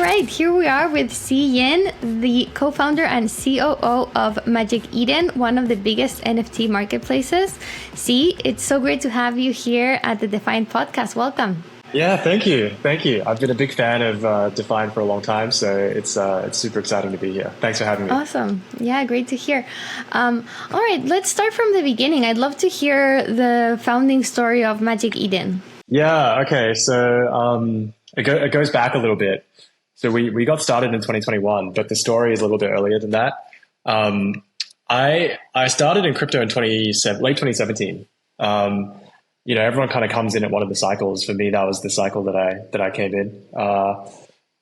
right, here we are with Zhouxun Yin, the co-founder and COO of Magic Eden, one of the biggest NFT marketplaces. Zhi, it's so great to have you here at the Defiant Podcast. Welcome. Yeah, thank you. I've been a big fan of Defiant for a long time, so it's super exciting to be here. Thanks for having me. Awesome. Yeah, great to hear. All right, let's start from the beginning. I'd love to hear the founding story of Magic Eden. Yeah, okay. So it goes back a little bit. So we got started in 2021, but the story is a little bit earlier than that. I started in crypto in late 2017. Everyone kind of comes in at one of the cycles. For me, that was the cycle that I came in.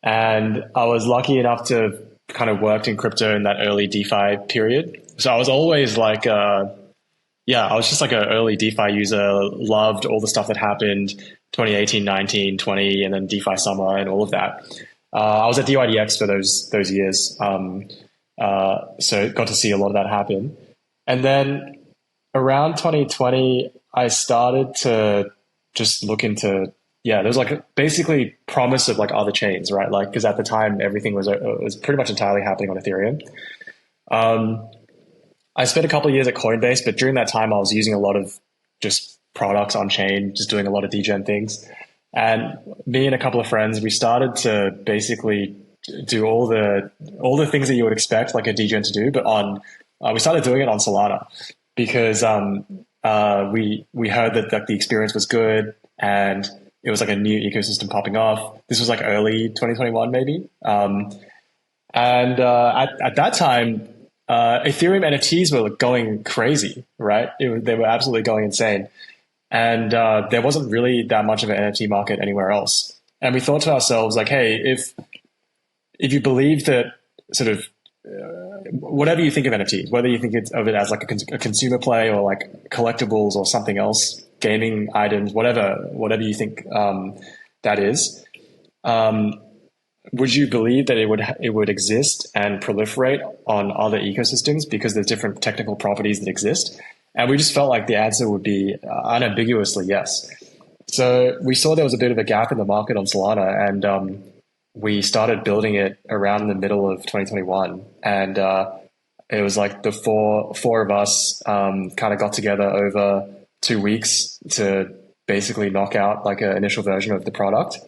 And I was lucky enough to have kind of worked in crypto in that early DeFi period. So I was always like, I was just like an early DeFi user, loved all the stuff that happened 2018, 19, 20, and then DeFi summer and all of that. I was at DYDX for those years. So got to see a lot of that happen. And then around 2020, I started to just look into, there's like basically promise of like other chains, right? Like, cause at the time everything was pretty much entirely happening on Ethereum. I spent a couple of years at Coinbase, but during that time I was using a lot of just products on chain, just doing a lot of degen things. And me and a couple of friends, we started to basically do all the things that you would expect like a degen to do, but we started doing it on Solana because, we heard that like the experience was good and it was like a new ecosystem popping off. This was like early 2021 maybe. At that time, Ethereum NFTs were like going crazy, right? They were absolutely going insane. And there wasn't really that much of an NFT market anywhere else. And we thought to ourselves like, hey, if you believe that sort of whatever you think of NFTs, whether you think of it as like a consumer play or like collectibles or something else, gaming items, whatever you think that is, would you believe that it would exist and proliferate on other ecosystems because there's different technical properties that exist? And we just felt like the answer would be unambiguously yes. So we saw there was a bit of a gap in the market on Solana, and we started building it around the middle of 2021. And it was like the four of us kind of got together over 2 weeks to basically knock out like an initial version of the product.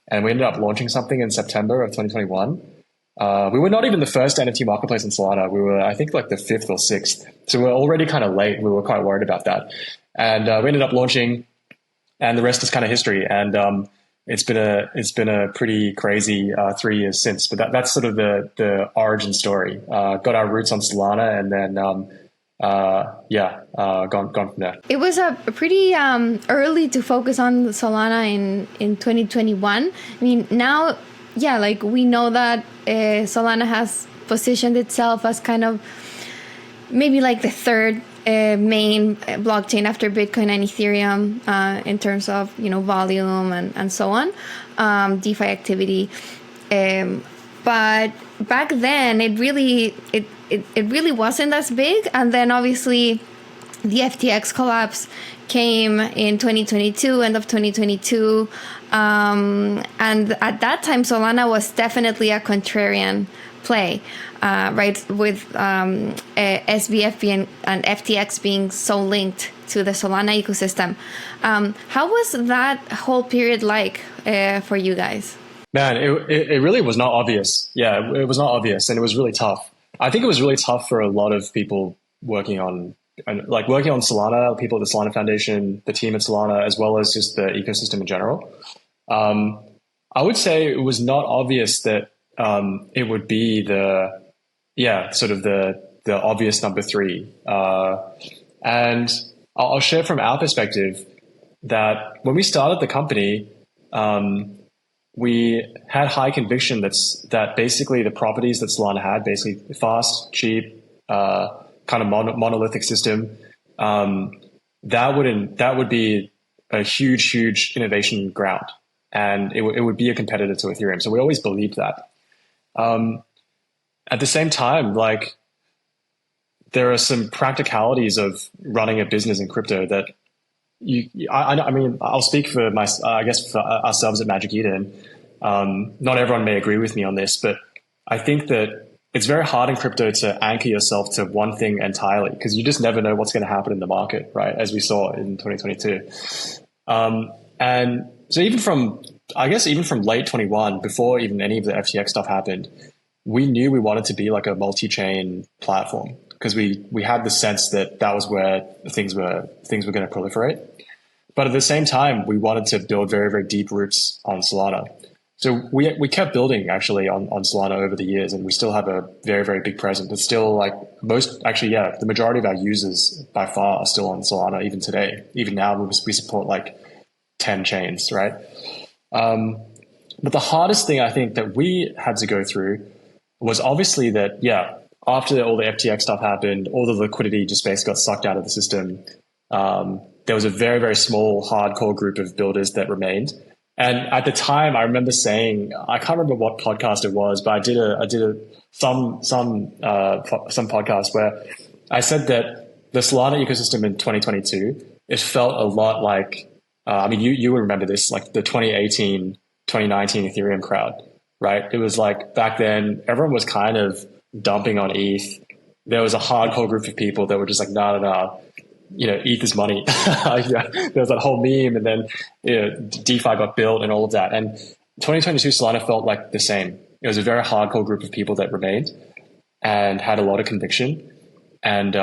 And we ended up launching something in September of 2021. We were not even the first NFT marketplace in Solana. We were, I think, like the 5th or 6th. So we were already kind of late. We were quite worried about that. And we ended up launching, and the rest is kind of history. And it's been a pretty crazy 3 years since. But that's sort of the origin story. Got our roots on Solana, and then gone from there. It was a pretty early to focus on Solana in 2021. I mean, now, like we know that Solana has positioned itself as kind of maybe like the third main blockchain after Bitcoin and Ethereum in terms of volume and so on, DeFi activity. But back then it really wasn't as big, and then obviously the FTX collapse came in 2022, end of 2022. And at that time, Solana was definitely a contrarian play, right? With SBF and FTX being so linked to the Solana ecosystem. How was that whole period like for you guys? Man, it really was not obvious. Yeah, it was not obvious, and it was really tough. I think it was really tough for a lot of people working on Solana, people at the Solana Foundation, the team at Solana, as well as just the ecosystem in general. I would say it was not obvious that it would be the obvious number 3. And I'll share from our perspective that when we started the company, we had high conviction that basically the properties that Solana had, basically fast, cheap, kind of monolithic system, that would be a huge innovation ground, and it would be a competitor to Ethereum. So we always believed that. At the same time, like there are some practicalities of running a business in crypto that I mean, I'll speak for for ourselves at Magic Eden. Not everyone may agree with me on this, but I think that it's very hard in crypto to anchor yourself to one thing entirely because you just never know what's going to happen in the market, right? As we saw in 2022. And so even from late 21, before even any of the FTX stuff happened, we knew we wanted to be like a multi-chain platform because we had the sense that that was where things were going to proliferate. But at the same time, we wanted to build very, very deep roots on Solana. So we kept building actually on Solana over the years, and we still have a very, very big presence. It's still like the majority of our users by far are still on Solana even today. Even now, we support like 10 chains, right? But the hardest thing I think that we had to go through was obviously that, after all the FTX stuff happened, all the liquidity just basically got sucked out of the system. There was a very, very small hardcore group of builders that remained. And at the time, I remember saying, I can't remember what podcast it was, but I did some podcast where I said that the Solana ecosystem in 2022, it felt a lot like, you would remember this, like the 2018, 2019 Ethereum crowd, right? It was like back then, everyone was kind of dumping on ETH. There was a hardcore group of people that were just like, nah. ETH is money. There was that whole meme, and then DeFi got built and all of that. And 2022 Solana felt like the same. It was a very hardcore group of people that remained and had a lot of conviction. And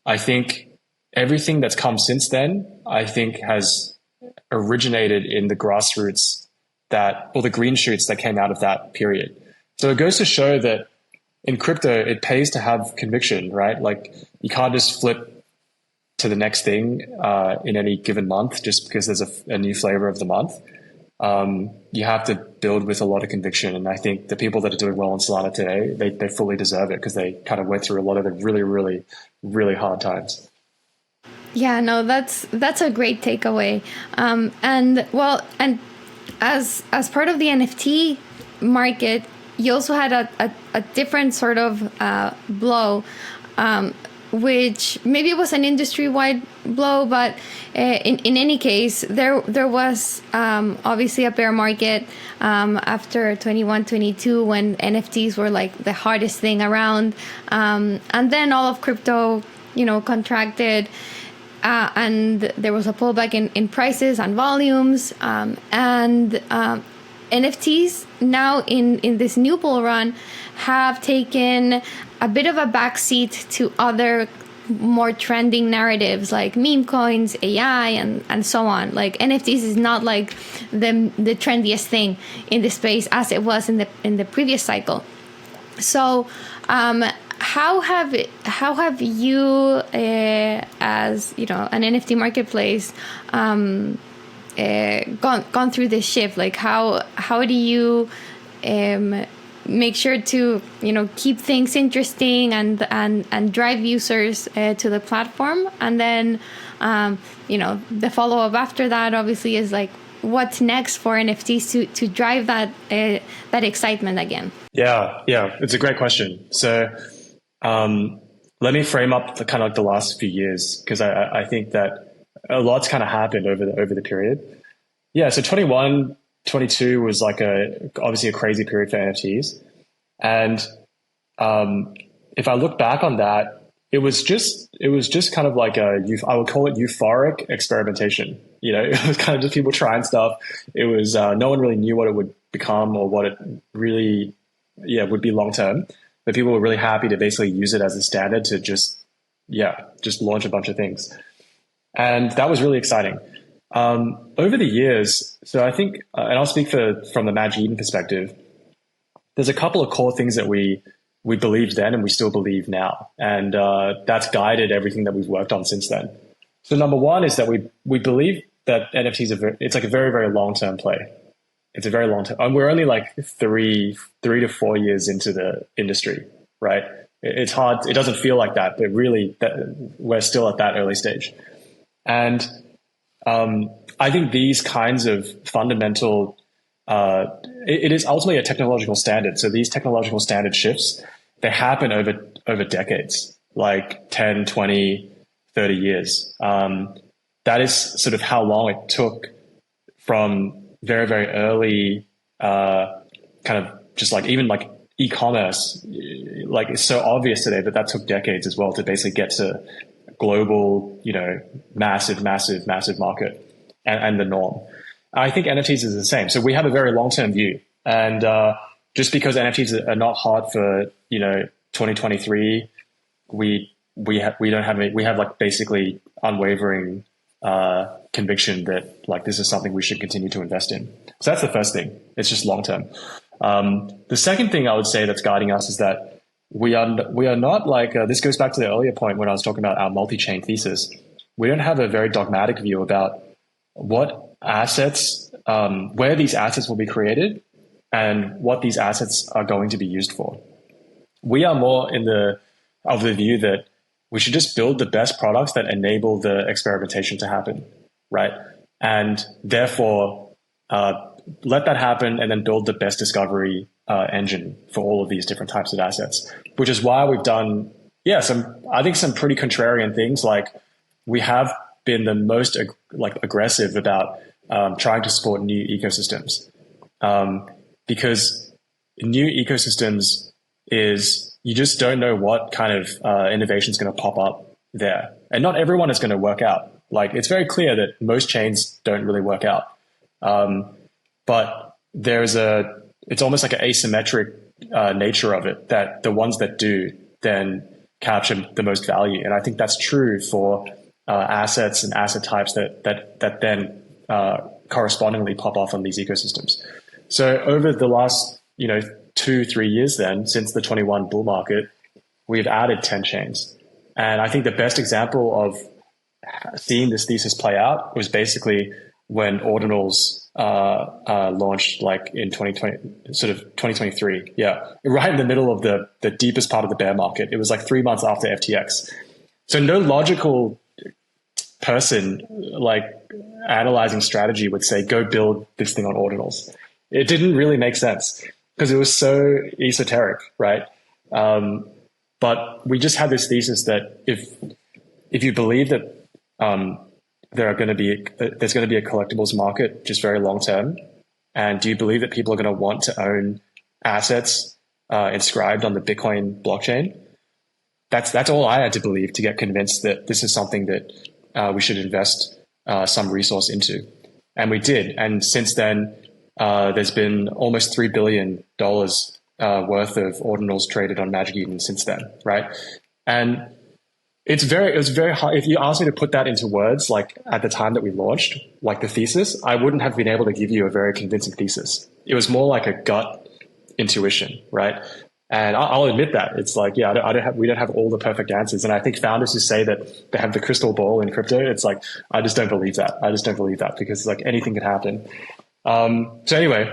I think everything that's come since then, I think has originated in the grassroots or the green shoots that came out of that period. So it goes to show that in crypto, it pays to have conviction, right? Like you can't just flip to the next thing in any given month just because there's a new flavor of the month. You have to build with a lot of conviction. And I think the people that are doing well on Solana today, they fully deserve it because they kind of went through a lot of the really, really, really hard times. Yeah, no, that's a great takeaway. And as part of the NFT market, you also had a different sort of blow, which maybe it was an industry-wide blow, but in any case, there was obviously a bear market after 21-22 when NFTs were like the hardest thing around, and then all of crypto, contracted, and there was a pullback in prices and volumes, and NFTs now in this new bull run have taken a bit of a backseat to other more trending narratives like meme coins, AI, and so on. Like NFTs is not like the trendiest thing in the space as it was in the previous cycle. So how have you as an NFT marketplace gone through this shift? Like how do you make sure to keep things interesting and drive users to the platform? And then the follow-up after that obviously is like, what's next for NFTs to drive that excitement again? Yeah, it's a great question. So let me frame up the last few years, because I think that a lot's kind of happened over the period. Yeah, so 21, 22 was like obviously a crazy period for NFTs. And if I look back on that, it was just kind of like I would call it euphoric experimentation. It was kind of just people trying stuff. It was no one really knew what it would become or what it really would be long term. But people were really happy to basically use it as a standard to just launch a bunch of things. And that was really exciting. Over the years, so I think, and I'll speak from the Magic Eden perspective, there's a couple of core things that we believed then and we still believe now. And that's guided everything that we've worked on since then. So number one is that we believe that NFTs it's like a very, very long-term play. It's a very long term. And we're only like three to 4 years into the industry, right? It's hard. It doesn't feel like that, but really we're still at that early stage. And I think these kinds of fundamental, it is ultimately a technological standard. So these technological standard shifts, they happen over decades, like 10, 20, 30 years. That is sort of how long it took from very, very early kind of just like even like e-commerce, like it's so obvious today that took decades as well to basically get to global, massive market and the norm. I think NFTs is the same. So we have a very long-term view, and just because NFTs are not hot for 2023, we have like basically unwavering conviction that like this is something we should continue to invest in. So that's the first thing. It's just long term. The second thing I would say that's guiding us is that we are not like this goes back to the earlier point when I was talking about our multi-chain thesis. We don't have a very dogmatic view about what assets, where these assets will be created, and what these assets are going to be used for. We are more of the view that we should just build the best products that enable the experimentation to happen, right? And therefore, let that happen and then build the best discovery engine for all of these different types of assets, which is why we've done, some pretty contrarian things. Like we have been the most aggressive about trying to support new ecosystems, because new ecosystems is you just don't know what kind of innovation is going to pop up there, and not everyone is going to work out. Like it's very clear that most chains don't really work out, but it's almost like an asymmetric nature of it, that the ones that do then capture the most value, and I think that's true for assets and asset types that then correspondingly pop off on these ecosystems. So over the last 2-3 years then, since the 21 bull market, we've added 10 chains. And I think the best example of seeing this thesis play out was basically when Ordinals launched like in 2020, sort of 2023. Yeah, right in the middle of the deepest part of the bear market. It was like 3 months after FTX. So no logical person like analyzing strategy would say, go build this thing on Ordinals. It didn't really make sense because it was so esoteric, right? But we just had this thesis that if you believe that there's going to be a collectibles market just very long term, and do you believe that people are going to want to own assets inscribed on the Bitcoin blockchain? That's all I had to believe to get convinced that this is something that we should invest some resource into, and we did. And since then, there's been almost $3 billion worth of Ordinals traded on Magic Eden since then, right? And it was very hard. If you asked me to put that into words, like at the time that we launched, like the thesis, I wouldn't have been able to give you a very convincing thesis. It was more like a gut intuition, right? And I'll admit that it's like, yeah, we don't have all the perfect answers. And I think founders who say that they have the crystal ball in crypto, it's like, I just don't believe that. Because it's like anything could happen. So anyway,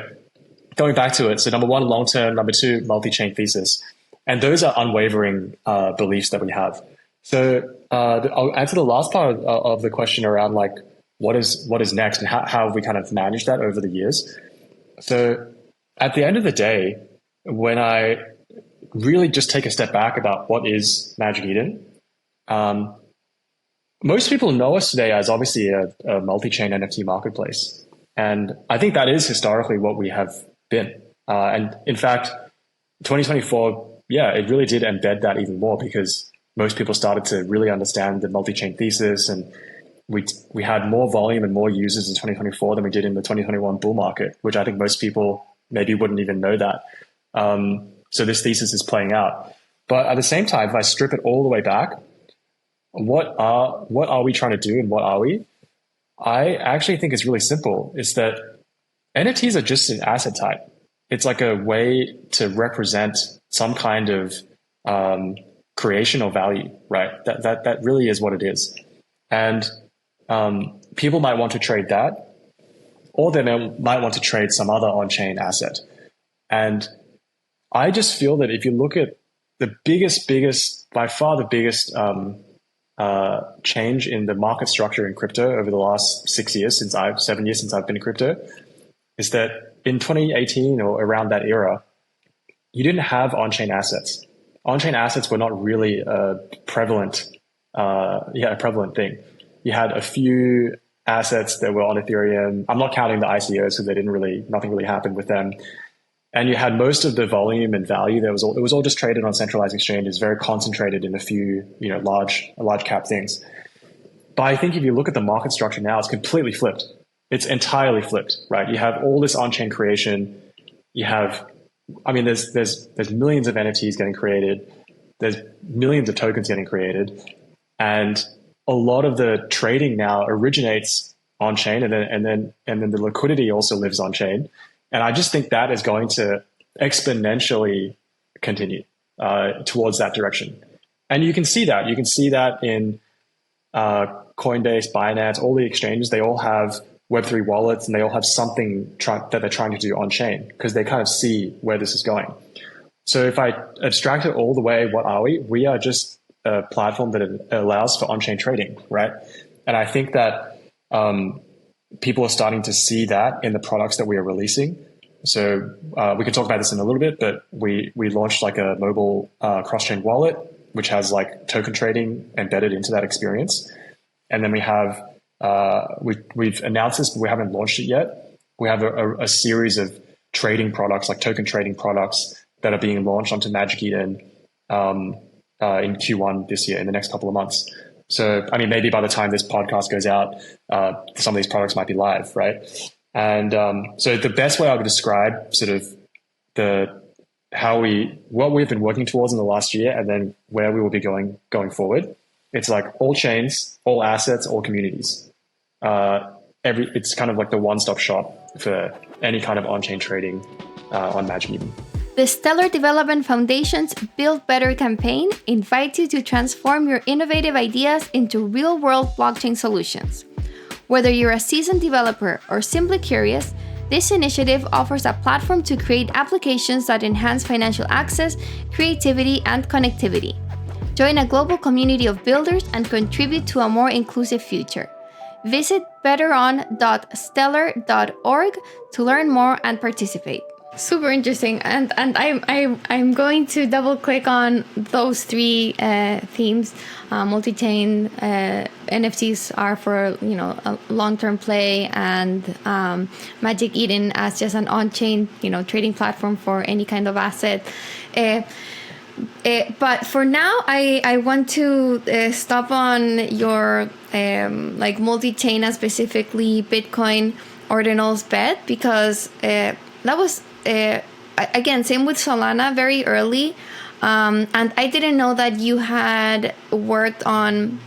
going back to it. So number one, long-term. Number two, multi-chain thesis. And those are unwavering beliefs that we have. So I'll answer the last part of the question around like what is next and how have we kind of managed that over the years. So at the end of the day, when I really just take a step back about what is Magic Eden, most people know us today as obviously a multi-chain NFT marketplace. And I think that is historically what we have been. And in fact, 2024, it really did embed that even more because most people started to really understand the multi-chain thesis, and we had more volume and more users in 2024 than we did in the 2021 bull market, which I think most people maybe wouldn't even know that. So this thesis is playing out. But at the same time, if I strip it all the way back, what are we trying to do and what are we? I actually think it's really simple. It's that NFTs are just an asset type. It's like a way to represent some kind of creation or value, right? That really is what it is. And people might want to trade that, or they might want to trade some other on-chain asset. And I just feel that if you look at the by far the biggest change in the market structure in crypto over the last 7 years since I've been in crypto, is that in 2018 or around that era, you didn't have on-chain assets. On-chain assets were not really a prevalent thing. You had a few assets that were on Ethereum. I'm not counting the ICOs because nothing really happened with them. And you had most of the volume and value. It was all just traded on centralized exchanges, very concentrated in a few, large cap things. But I think if you look at the market structure now, it's completely flipped. It's entirely flipped, right? You have all this on-chain creation. You have, there's millions of NFTs getting created. There's millions of tokens getting created. And a lot of the trading now originates on-chain, and then the liquidity also lives on-chain. And I just think that is going to exponentially continue towards that direction. And you can see that. You can see that in Coinbase, Binance, all the exchanges. They all have Web3 wallets, and they all have something that they're trying to do on-chain because they kind of see where this is going. So if I abstract it all the way, what are we? We are just a platform that allows for on-chain trading, right? And I think that people are starting to see that in the products that we are releasing. So we can talk about this in a little bit, but we launched like a mobile cross-chain wallet, which has like token trading embedded into that experience. And then we have, we've announced this, but we haven't launched it yet. We have a series of trading products, like token trading products that are being launched onto Magic Eden in Q1 this year, in the next couple of months. So, maybe by the time this podcast goes out, some of these products might be live, right? And so the best way I would describe sort of what we've been working towards in the last year, and then where we will be going forward, it's like all chains, all assets, all communities. It's kind of like the one-stop shop for any kind of on-chain trading on Magic Eden. The Stellar Development Foundation's Build Better campaign invites you to transform your innovative ideas into real-world blockchain solutions. Whether you're a seasoned developer or simply curious, this initiative offers a platform to create applications that enhance financial access, creativity, and connectivity. Join a global community of builders and contribute to a more inclusive future. Visit betteron.stellar.org to learn more and participate. Super interesting, and I'm going to double click on those three themes. Multi-chain NFTs are for a long-term play, and Magic Eden as just an on-chain trading platform for any kind of asset. But for now, I want to stop on your multi-chain and specifically Bitcoin Ordinals Bet, because that was again, same with Solana, very early. And I didn't know that you had worked on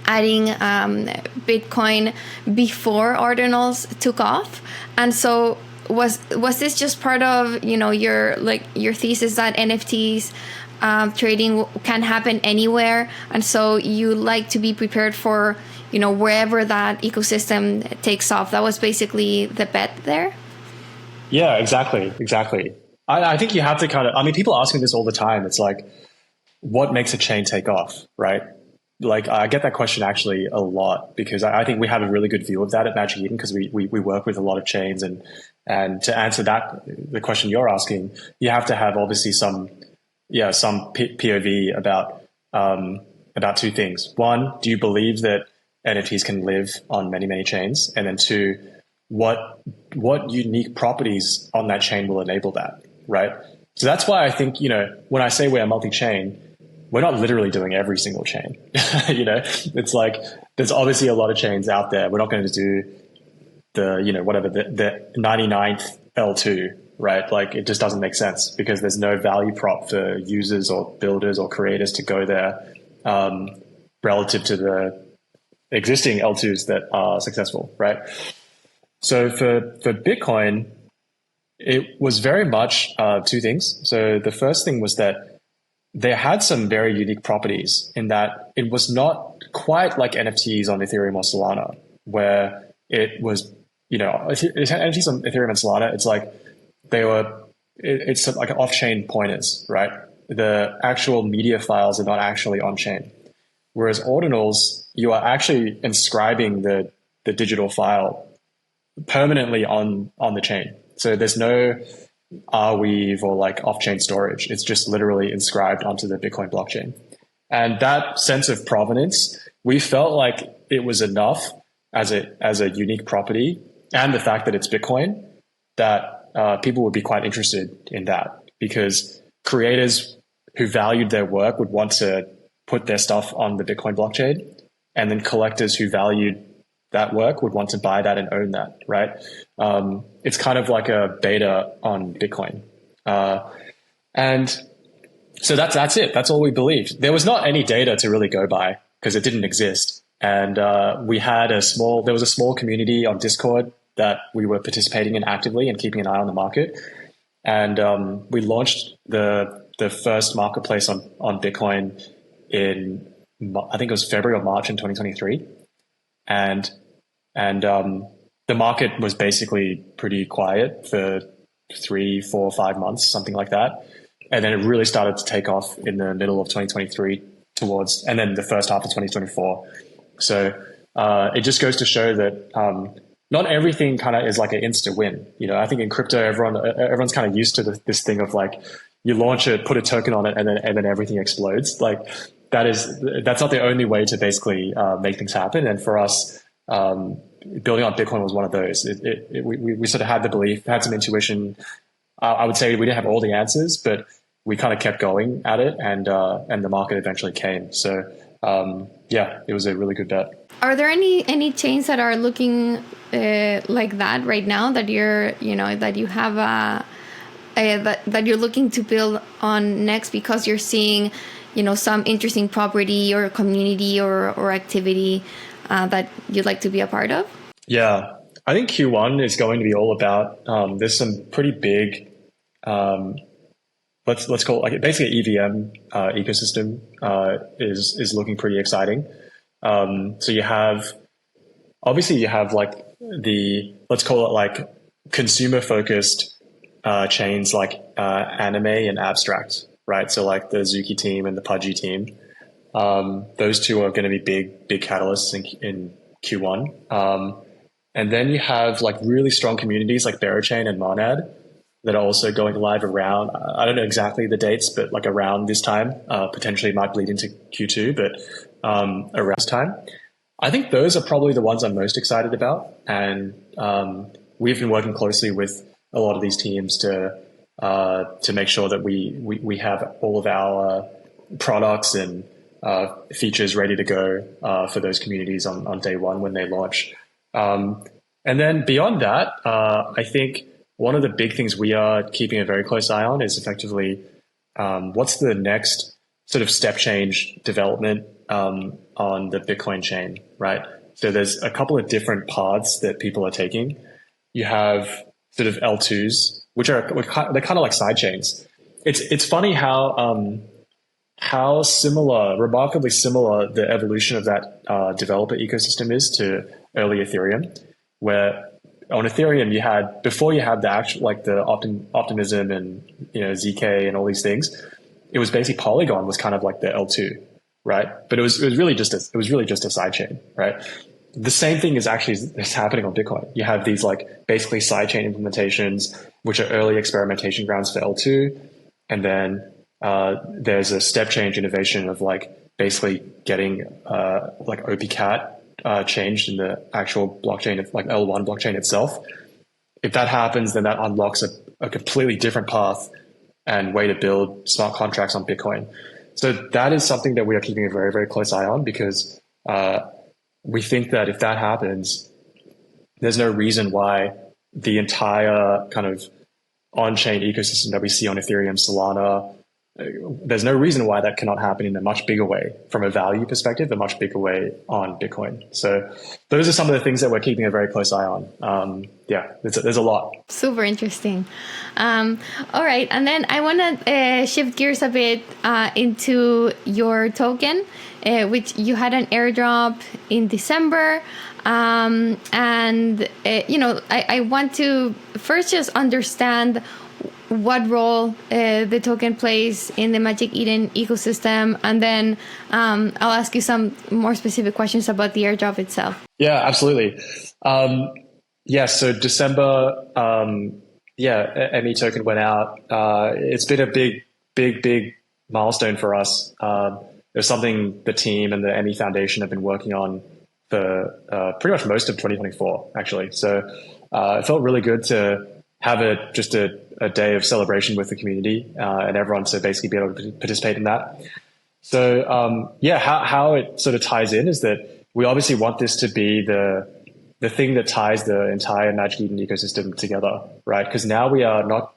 adding Bitcoin before Ordinals took off. And so was this just part of your thesis that NFTs trading can happen anywhere, and so you like to be prepared for wherever that ecosystem takes off? That was basically the bet there. Yeah, exactly. I think you have to people ask me this all the time. It's like, what makes a chain take off, right? Like, I get that question actually a lot, because I think we have a really good view of that at Magic Eden, because we work with a lot of chains, and to answer the question you're asking, you have to have obviously some POV about two things. One, do you believe that NFTs can live on many, many chains? And then two, what unique properties on that chain will enable that, right? So that's why I think, when I say we're multi-chain, we're not literally doing every single chain. It's like, there's obviously a lot of chains out there. We're not going to do the 99th L2, right? Like, it just doesn't make sense, because there's no value prop for users or builders or creators to go there relative to the existing L2s that are successful, right? So for Bitcoin, it was very much two things. So the first thing was that they had some very unique properties in that it was not quite like NFTs on Ethereum or Solana, where it was, NFTs on Ethereum and Solana, it's like it's like off-chain pointers, right? The actual media files are not actually on-chain. Whereas Ordinals, you are actually inscribing the digital file permanently on the chain. So there's no Arweave or like off-chain storage. It's just literally inscribed onto the Bitcoin blockchain. And that sense of provenance, we felt like it was enough as a unique property, and the fact that it's Bitcoin, that people would be quite interested in that, because creators who valued their work would want to put their stuff on the Bitcoin blockchain, and then collectors who valued that work would want to buy that and own that, right? It's kind of like a beta on Bitcoin. And so that's it. That's all we believed. There was not any data to really go by because it didn't exist. And there was a small community on Discord that we were participating in actively and keeping an eye on the market. And we launched the first marketplace on Bitcoin in, I think it was February or March in 2023. And the market was basically pretty quiet for 3, 4, 5 months, something like that. And then it really started to take off in the middle of 2023 and then the first half of 2024. So it just goes to show that not everything kind of is like an instant win. I think in crypto, everyone's kind of used to this thing of like, you launch it, put a token on it, and then everything explodes. Like that's not the only way to basically make things happen. And for us, building on Bitcoin was one of those. We sort of had the belief, had some intuition. I would say we didn't have all the answers, but we kind of kept going at it, and the market eventually came. So it was a really good bet. Are there any chains that are looking like that right now that that you have that you're looking to build on next because you're seeing some interesting property or community or activity that you'd like to be a part of? Yeah, I think Q1 is going to be all about. There's some pretty big, let's call it like basically EVM ecosystem is looking pretty exciting. So you have like let's call it like consumer focused chains like Anime and Abstract, right? So like the Zuki team and the Pudgy team, those two are going to be big catalysts in Q1. And then you have like really strong communities like Berachain and Monad that are also going live around, I don't know exactly the dates, but like around this time, potentially might bleed into Q2, but around this time. I think those are probably the ones I'm most excited about. And we've been working closely with a lot of these teams to make sure that we have all of our products and features ready to go for those communities on day one when they launch. And then beyond that, I think one of the big things we are keeping a very close eye on is effectively what's the next sort of step change development on the Bitcoin chain, right? So there's a couple of different paths that people are taking. You have sort of L2s, they're kind of like side chains. It's funny how remarkably similar the evolution of that developer ecosystem is to early Ethereum, where on Ethereum before you had the actual like the optimism and ZK and all these things, it was basically Polygon was kind of like the L2, right? But it was really just a side chain, right? The same thing is happening on Bitcoin. You have these like basically sidechain implementations, which are early experimentation grounds for L2. And then there's a step change innovation of like basically getting like OPCat changed in the actual blockchain, like L1 blockchain itself. If that happens, then that unlocks a completely different path and way to build smart contracts on Bitcoin. So that is something that we are keeping a very, very close eye on, because we think that if that happens, there's no reason why the entire kind of on-chain ecosystem that we see on Ethereum, Solana, there's no reason why that cannot happen in a much bigger way from a value perspective, a much bigger way on Bitcoin. So those are some of the things that we're keeping a very close eye on. There's a lot. Super interesting. All right. And then I want to shift gears a bit into your token, which you had an airdrop in December. I want to first just understand what role the token plays in the Magic Eden ecosystem, and then I'll ask you some more specific questions about the airdrop itself. Yeah, absolutely. So December, ME token went out. It's been a big milestone for us. It was something the team and the ME Foundation have been working on for pretty much most of 2024, actually. So it felt really good to have just a day of celebration with the community and everyone to basically be able to participate in that. So how it sort of ties in is that we obviously want this to be the thing that ties the entire Magic Eden ecosystem together, right? Because now we are not,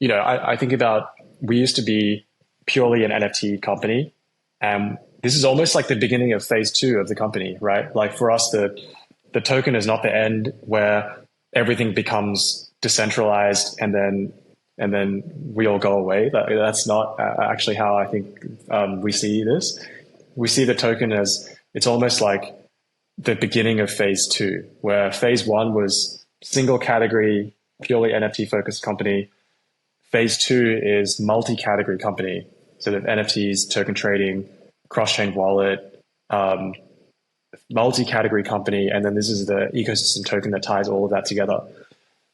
I think about, we used to be purely an NFT company, and this is almost like the beginning of phase 2 of the company, right? Like for us, the token is not the end where everything becomes decentralized and then we all go away. That's not actually how I think we see this. We see the token as, it's almost like the beginning of phase 2, where phase 1 was single category, purely NFT focused company. Phase 2 is multi-category company. So that NFTs, token trading, cross-chain wallet, multi-category company. And then this is the ecosystem token that ties all of that together.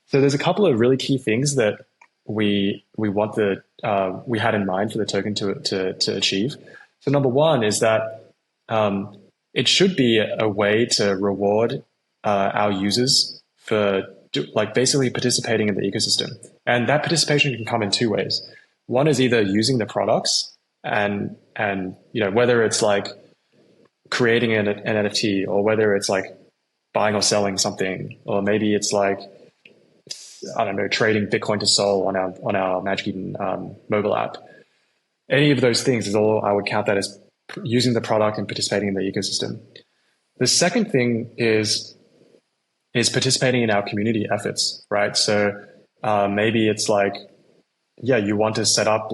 So there's a couple of really key things that we had in mind for the token to achieve. So number one is that it should be a way to reward our users for basically participating in the ecosystem. And that participation can come in 2 ways. One is either using the products and whether it's like creating an NFT, or whether it's like buying or selling something, or maybe it's like, I don't know, trading Bitcoin to Sol on our Magic Eden mobile app. Any of those things is all I would count that as using the product and participating in the ecosystem. The second thing is participating in our community efforts, right? So maybe it's like, you want to set up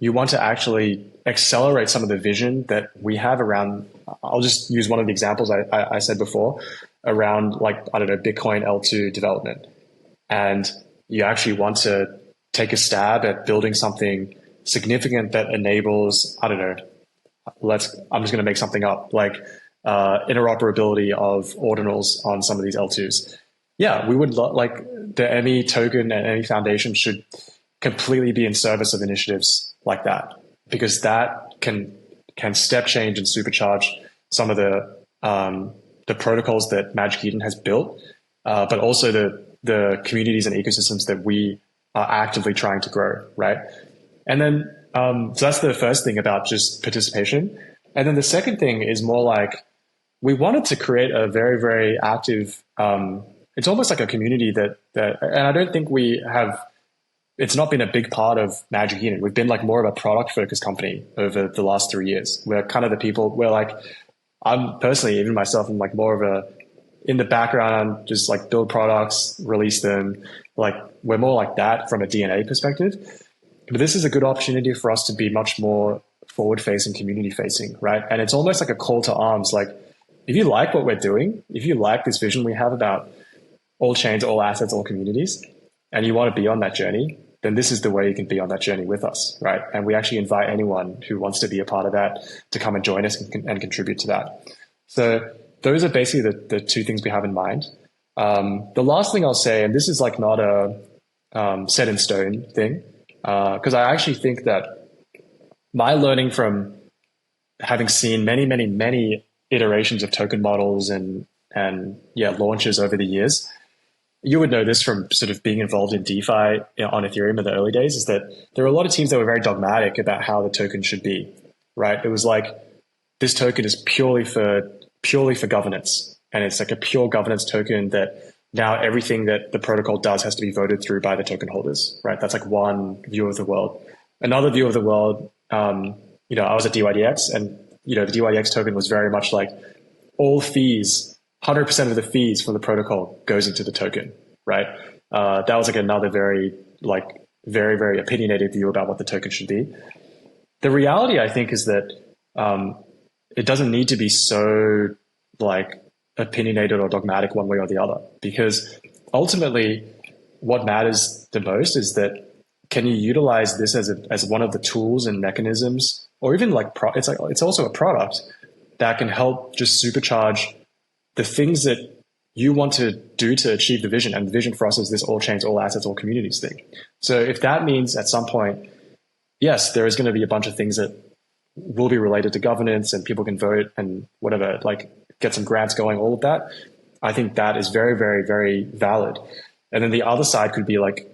you want to actually accelerate some of the vision that we have around, I'll just use one of the examples I said before, around Bitcoin L2 development. And you actually want to take a stab at building something significant that enables, I'm just going to make something up, like interoperability of ordinals on some of these L2s. Yeah, we would the EMI token and EMI Foundation should completely be in service of initiatives like that, because that can step change and supercharge some of the protocols that Magic Eden has built, but also the communities and ecosystems that we are actively trying to grow, right? And then, so that's the first thing about just participation. And then the second thing is more like, we wanted to create a very, very active, it's almost like a community that, and I don't think it's not been a big part of Magic Eden. We've been like more of a product focused company over the last 3 years. We're kind of the people where I'm personally, even myself, I'm like more of in the background, just like build products, release them. Like we're more like that from a DNA perspective. But this is a good opportunity for us to be much more forward facing, community facing, right? And it's almost like a call to arms. Like if you like what we're doing, if you like this vision we have about all chains, all assets, all communities, and you want to be on that journey, then this is the way you can be on that journey with us, right? And we actually invite anyone who wants to be a part of that to come and join us and contribute to that. So those are basically the 2 things we have in mind. The last thing I'll say, and this is like not a set in stone thing, because I actually think that my learning from having seen many, many, many iterations of token models and launches over the years, you would know this from sort of being involved in DeFi on Ethereum in the early days, is that there were a lot of teams that were very dogmatic about how the token should be, right? It was like, this token is purely for governance. And it's like a pure governance token that now everything that the protocol does has to be voted through by the token holders, right? That's like one view of the world. Another view of the world, I was at DYDX, and, the DYDX token was very much like all fees, 100% of the fees for the protocol goes into the token, right? That was like another very, very opinionated view about what the token should be. The reality, I think, is that it doesn't need to be so opinionated or dogmatic one way or the other, because ultimately what matters the most is that can you utilize this as one of the tools and mechanisms, or even it's also a product that can help just supercharge the things that you want to do to achieve the vision. And the vision for us is this all chains, all assets, all communities thing. So if that means at some point, yes, there is going to be a bunch of things that will be related to governance and people can vote and whatever, get some grants going, all of that. I think that is very, very, very valid. And then the other side could be like,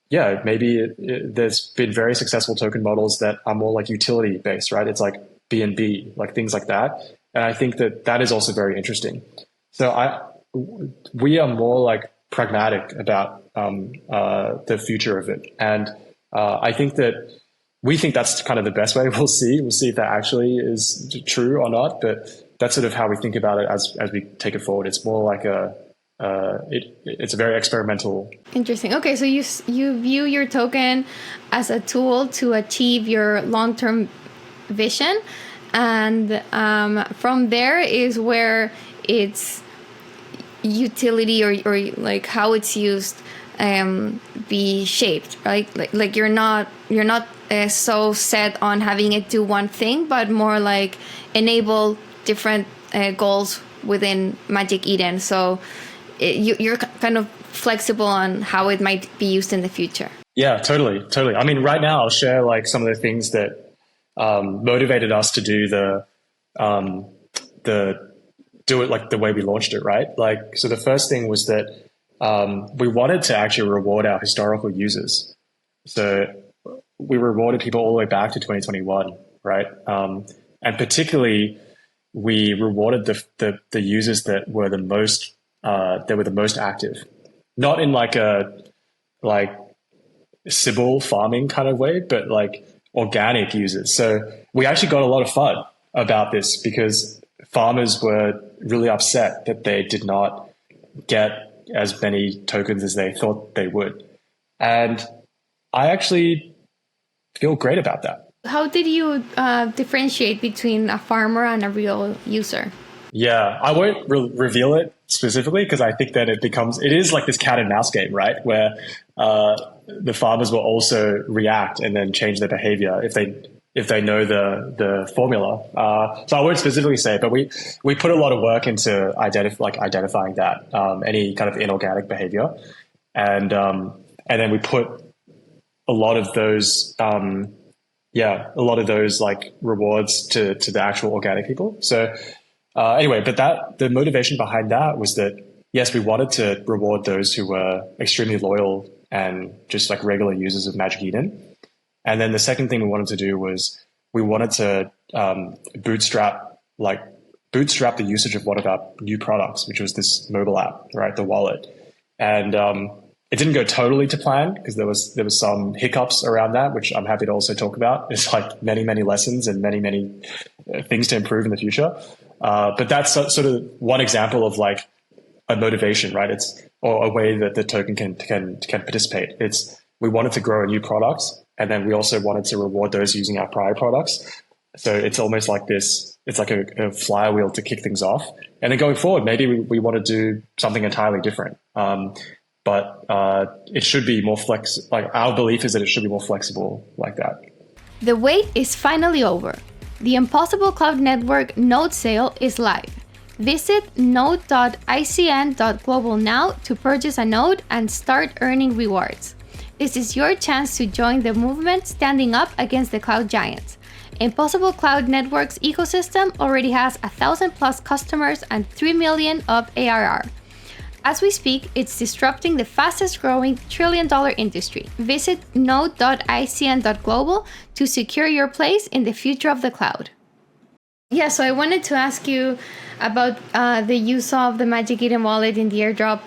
yeah, maybe there's been very successful token models that are more like utility based, right? It's like B&B, like things like that. And I think that that is also very interesting. So we are more like pragmatic about the future of it. And I think that we think that's kind of the best way. We'll see if that actually is true or not. But that's sort of how we think about it as we take it forward. It's more like it's a very experimental. Interesting. Okay, so you view your token as a tool to achieve your long-term vision, and from there is where its utility or like how it's used be shaped, right? Like you're not so set on having it do one thing, but more like enable different goals within Magic Eden. So you're kind of flexible on how it might be used in the future. Yeah, totally. I mean, right now I'll share like some of the things that motivated us to do do it like the way we launched it, right? Like, so the first thing was that we wanted to actually reward our historical users. So we rewarded people all the way back to 2021, right? And particularly, we rewarded the users that were the most active, not in like a Sybil farming kind of way, but like organic users. So we actually got a lot of fun about this because farmers were really upset that they did not get as many tokens as they thought they would. And I actually feel great about that. How did you differentiate between a farmer and a real user? Yeah, I won't reveal it specifically because I think that it is like this cat and mouse game, right? Where the farmers will also react and then change their behavior if they know the formula. So I won't specifically say it, but we put a lot of work into identifying that any kind of inorganic behavior, and then we put a lot of those like rewards to the actual organic people. So anyway, but the motivation behind that was that yes, we wanted to reward those who were extremely loyal and just like regular users of Magic Eden. And then the second thing we wanted to do was we wanted to bootstrap the usage of one of our new products, which was this mobile app, right? The wallet. And it didn't go totally to plan because there was some hiccups around that, which I'm happy to also talk about. It's like many, many lessons and many, many things to improve in the future. But that's sort of one example of like a motivation, right? Or a way that the token can participate. We wanted to grow a new product, and then we also wanted to reward those using our prior products. So it's almost like this. It's like a flywheel to kick things off. And then going forward, maybe we want to do something entirely different. But it should be more like our belief is that it should be more flexible like that. The wait is finally over. The Impossible Cloud Network node sale is live. Visit node.icn.global now to purchase a node and start earning rewards. This is your chance to join the movement standing up against the cloud giants. Impossible Cloud Network's ecosystem already has 1,000+ customers and 3 million of ARR. As we speak, it's disrupting the fastest growing trillion-dollar industry. Visit node.icn.global to secure your place in the future of the cloud. Yeah, so I wanted to ask you about the use of the Magic Eden wallet in the airdrop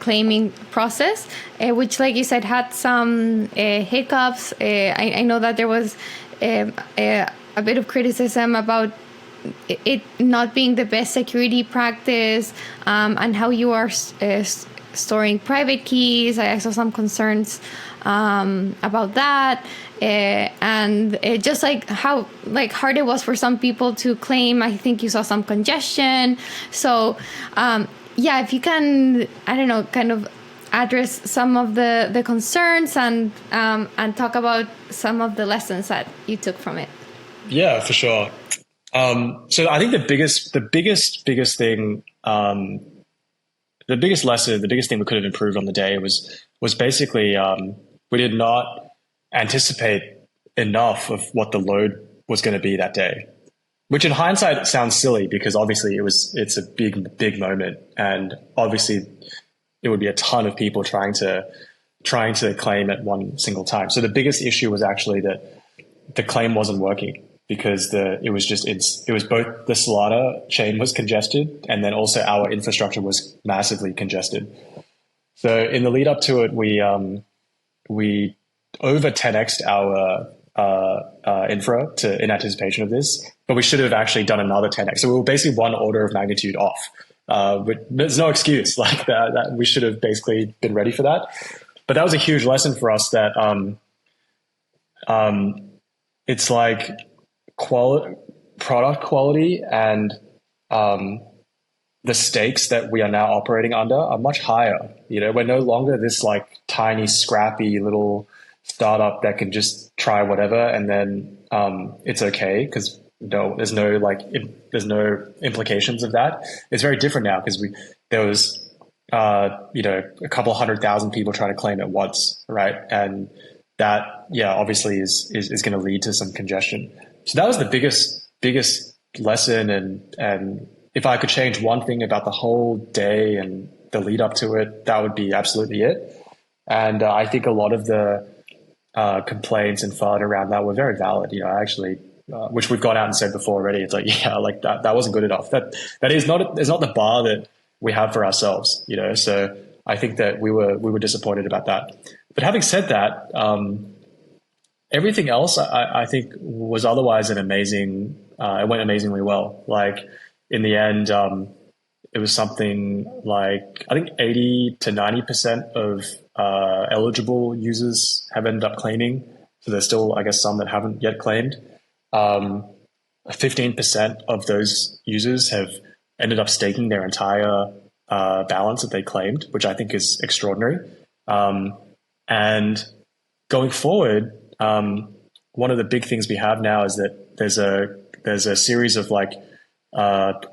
claiming process, which, like you said, had some hiccups. I know that there was a bit of criticism about it not being the best security practice, and how you are storing private keys. I saw some concerns about that, and just like how hard it was for some people to claim. I think you saw some congestion. So if you can, I don't know, kind of address some of the concerns and talk about some of the lessons that you took from it. Yeah, for sure. So I think the biggest thing, the biggest lesson, the biggest thing we could have improved on the day was basically we did not anticipate enough of what the load was going to be that day. which in hindsight sounds silly because obviously it's a big moment, and obviously it would be a ton of people trying to claim at one single time. So the biggest issue was actually that the claim wasn't working because it was both the Solana chain was congested, and then also our infrastructure was massively congested. So in the lead up to it, we over 10x'd our infra in anticipation of this, but we should have actually done another 10x. So we were basically one order of magnitude off. But there's no excuse like that we should have basically been ready for that. But that was a huge lesson for us that it's like product quality and the stakes that we are now operating under are much higher. You know, we're no longer this like tiny, scrappy little startup that can just try whatever and then it's okay because there's no implications of that. It's very different now because there was a couple 100,000 people trying to claim at once, right? And that obviously is going to lead to some congestion. So that was the biggest lesson, and if I could change one thing about the whole day and the lead up to it, that would be absolutely it. And I think a lot of the complaints and FUD around that were very valid. You know, actually, which we've gone out and said before already. It's like, like that wasn't good enough. That is not the bar that we have for ourselves. You know, so I think that we were disappointed about that. But having said that, everything else I think was otherwise an amazing. It went amazingly well. Like in the end, it was something like I think 80 to 90% of eligible users have ended up claiming. So there's still, I guess, some that haven't yet claimed. 15% of those users have ended up staking their entire balance that they claimed, which I think is extraordinary. And going forward, one of the big things we have now is that there's a series of like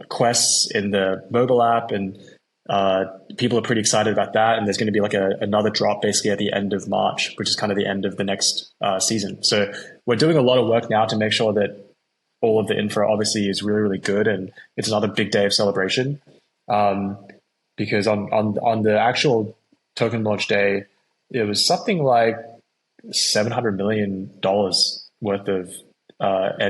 quests in the mobile app, and people are pretty excited about that. And there's going to be like another drop basically at the end of March, which is kind of the end of the next season. So we're doing a lot of work now to make sure that all of the infra obviously is really, really good, and it's another big day of celebration. Because on the actual token launch day, it was something like $700 million worth of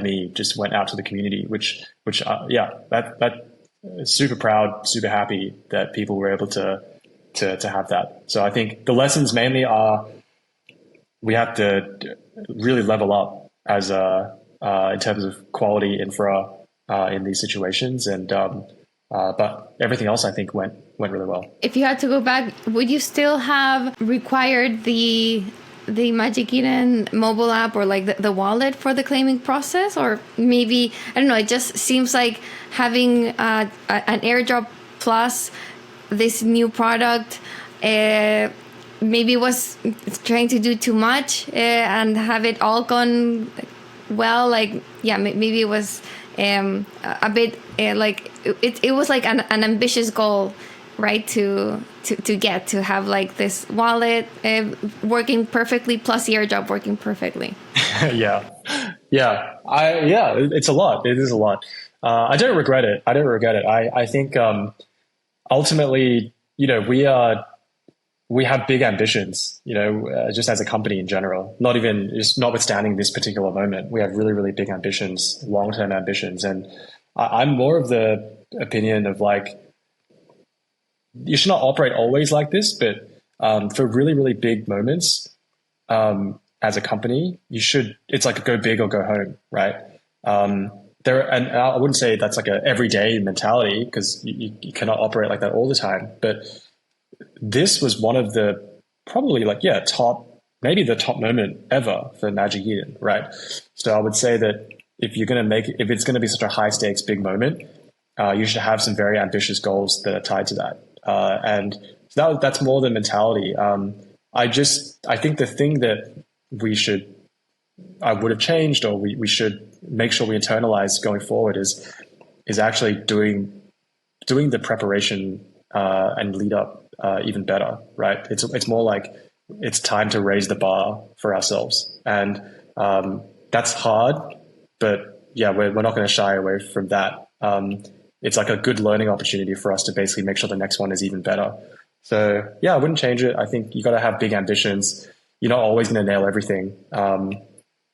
ME just went out to the community, which that super proud, super happy that people were able to have that. So I think the lessons mainly are we have to really level up as in terms of quality infra in these situations, and but everything else I think went really well. If you had to go back, would you still have required the Magic Eden mobile app or like the wallet for the claiming process? Or maybe, I don't know, it just seems like having an airdrop plus this new product maybe was trying to do too much and have it all gone well. Like, maybe it was a bit like it was like an ambitious goal, right? To get to have like this wallet working perfectly plus the airdrop working perfectly. It's a lot. It is a lot. I don't regret it. I think ultimately, we have big ambitions, just as a company in general, notwithstanding this particular moment, we have really, really big ambitions, long-term ambitions. And I'm more of the opinion of like, you should not operate always like this, but for really, really big moments, as a company, it's like a go big or go home, right? And I wouldn't say that's like a everyday mentality because you cannot operate like that all the time. But this was one of the probably maybe the top moment ever for Magic Eden, right? So I would say that if it's going to be such a high stakes big moment, you should have some very ambitious goals that are tied to that. And so that's more the mentality. I think the thing that I would have changed, or we should make sure we internalize going forward is actually doing the preparation and lead up even better, right? It's more like it's time to raise the bar for ourselves, and that's hard, but we're not going to shy away from that. It's like a good learning opportunity for us to basically make sure the next one is even better. So yeah, I wouldn't change it. I think you got to have big ambitions. You're not always going to nail everything. But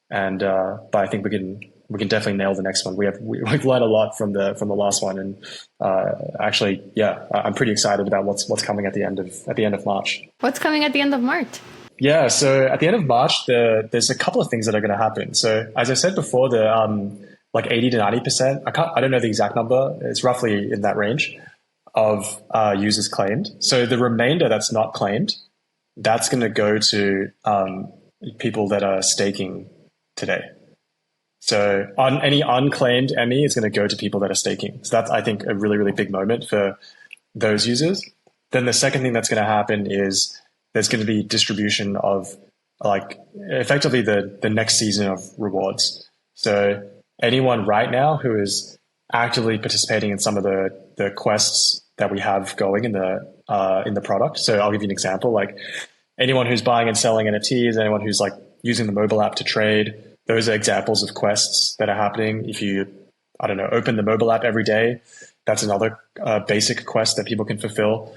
I think we can definitely nail the next one. We've learned a lot from the last one, and actually, yeah, I'm pretty excited about what's coming at the end of March. What's coming at the end of March? Yeah, so at the end of March, there's a couple of things that are going to happen. So as I said before, the like 80 to 90%, I don't know the exact number. It's roughly in that range of users claimed. So the remainder that's not claimed, that's going to go to people that are staking today. So on any unclaimed ME is going to go to people that are staking. So that's, I think, a really, really big moment for those users. Then the second thing that's going to happen is there's going to be distribution of like effectively the next season of rewards. So anyone right now who is actively participating in some of the quests that we have going in the product. So I'll give you an example, like anyone who's buying and selling NFTs, anyone who's like using the mobile app to trade, those are examples of quests that are happening. If you, I don't know, open the mobile app every day, that's another basic quest that people can fulfill.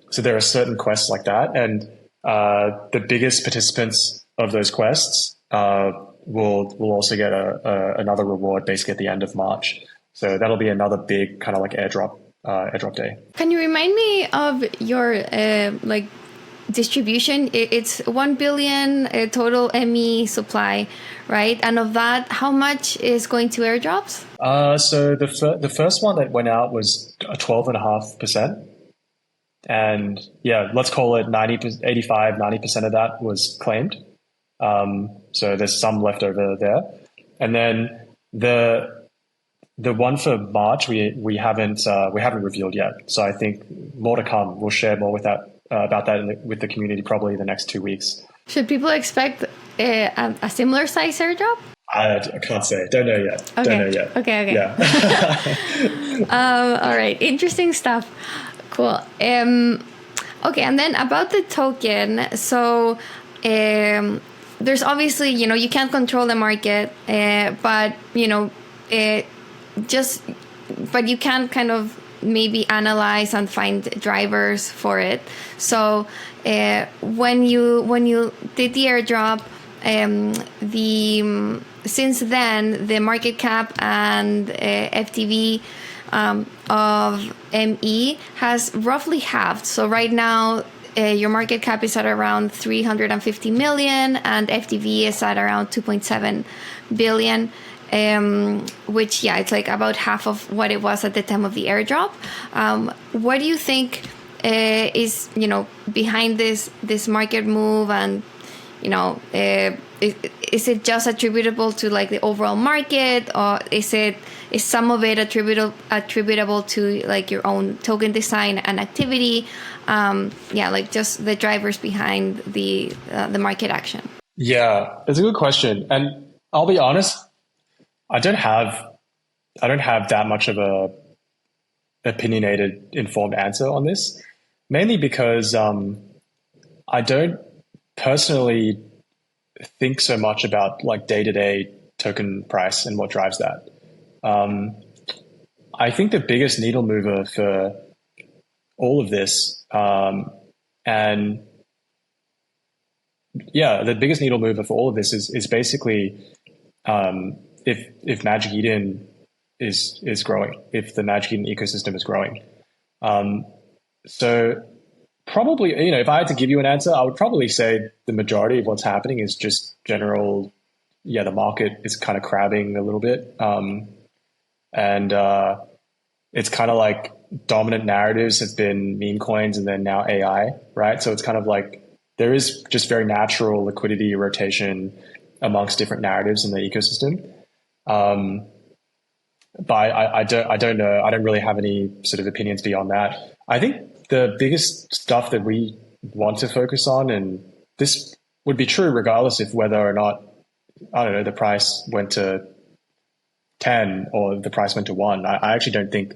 So there are certain quests like that. And the biggest participants of those quests will also get another reward basically at the end of March. So that'll be another big kind of like airdrop day. Can you remind me of your like distribution? It's 1 billion total ME supply, right? And of that, how much is going to airdrops? So the first one that went out was 12.5%. And yeah, let's call it 90% of that was claimed. So there's some left over there. And then the one for March, we haven't revealed yet. So I think more to come. We'll share more with that about that with the community probably in the next 2 weeks. Should people expect a similar size airdrop? I can't say. Don't know yet. Okay. Don't know yet. Okay. Yeah. All right. Interesting stuff. Cool. Okay. And then about the token. So there's obviously, you can't control the market, but, but you can kind of maybe analyze and find drivers for it. So when you did the airdrop, since then the market cap and FTV of ME has roughly halved. So right now your market cap is at around 350 million and FTV is at around 2.7 billion. Which, it's like about half of what it was at the time of the airdrop. What do you think is, behind this market move? And, is it just attributable to like the overall market, or is some of it attributable to like your own token design and activity? Like just the drivers behind the market action. Yeah, it's a good question. And I'll be honest, I don't have that much of a opinionated, informed answer on this, mainly because I don't personally think so much about like day-to-day token price and what drives that. I think the biggest needle mover for all of this, the biggest needle mover for all of this is basically if Magic Eden is growing, if the Magic Eden ecosystem is growing. So probably, if I had to give you an answer, I would probably say the majority of what's happening is just general, the market is kind of crabbing a little bit. And it's kind of like dominant narratives have been meme coins and then now AI, right? So it's kind of like there is just very natural liquidity rotation amongst different narratives in the ecosystem. But I don't know. I don't really have any sort of opinions beyond that. I think the biggest stuff that we want to focus on, and this would be true regardless of whether or not, I don't know, the price went to 10 or the price went to 1. I actually don't think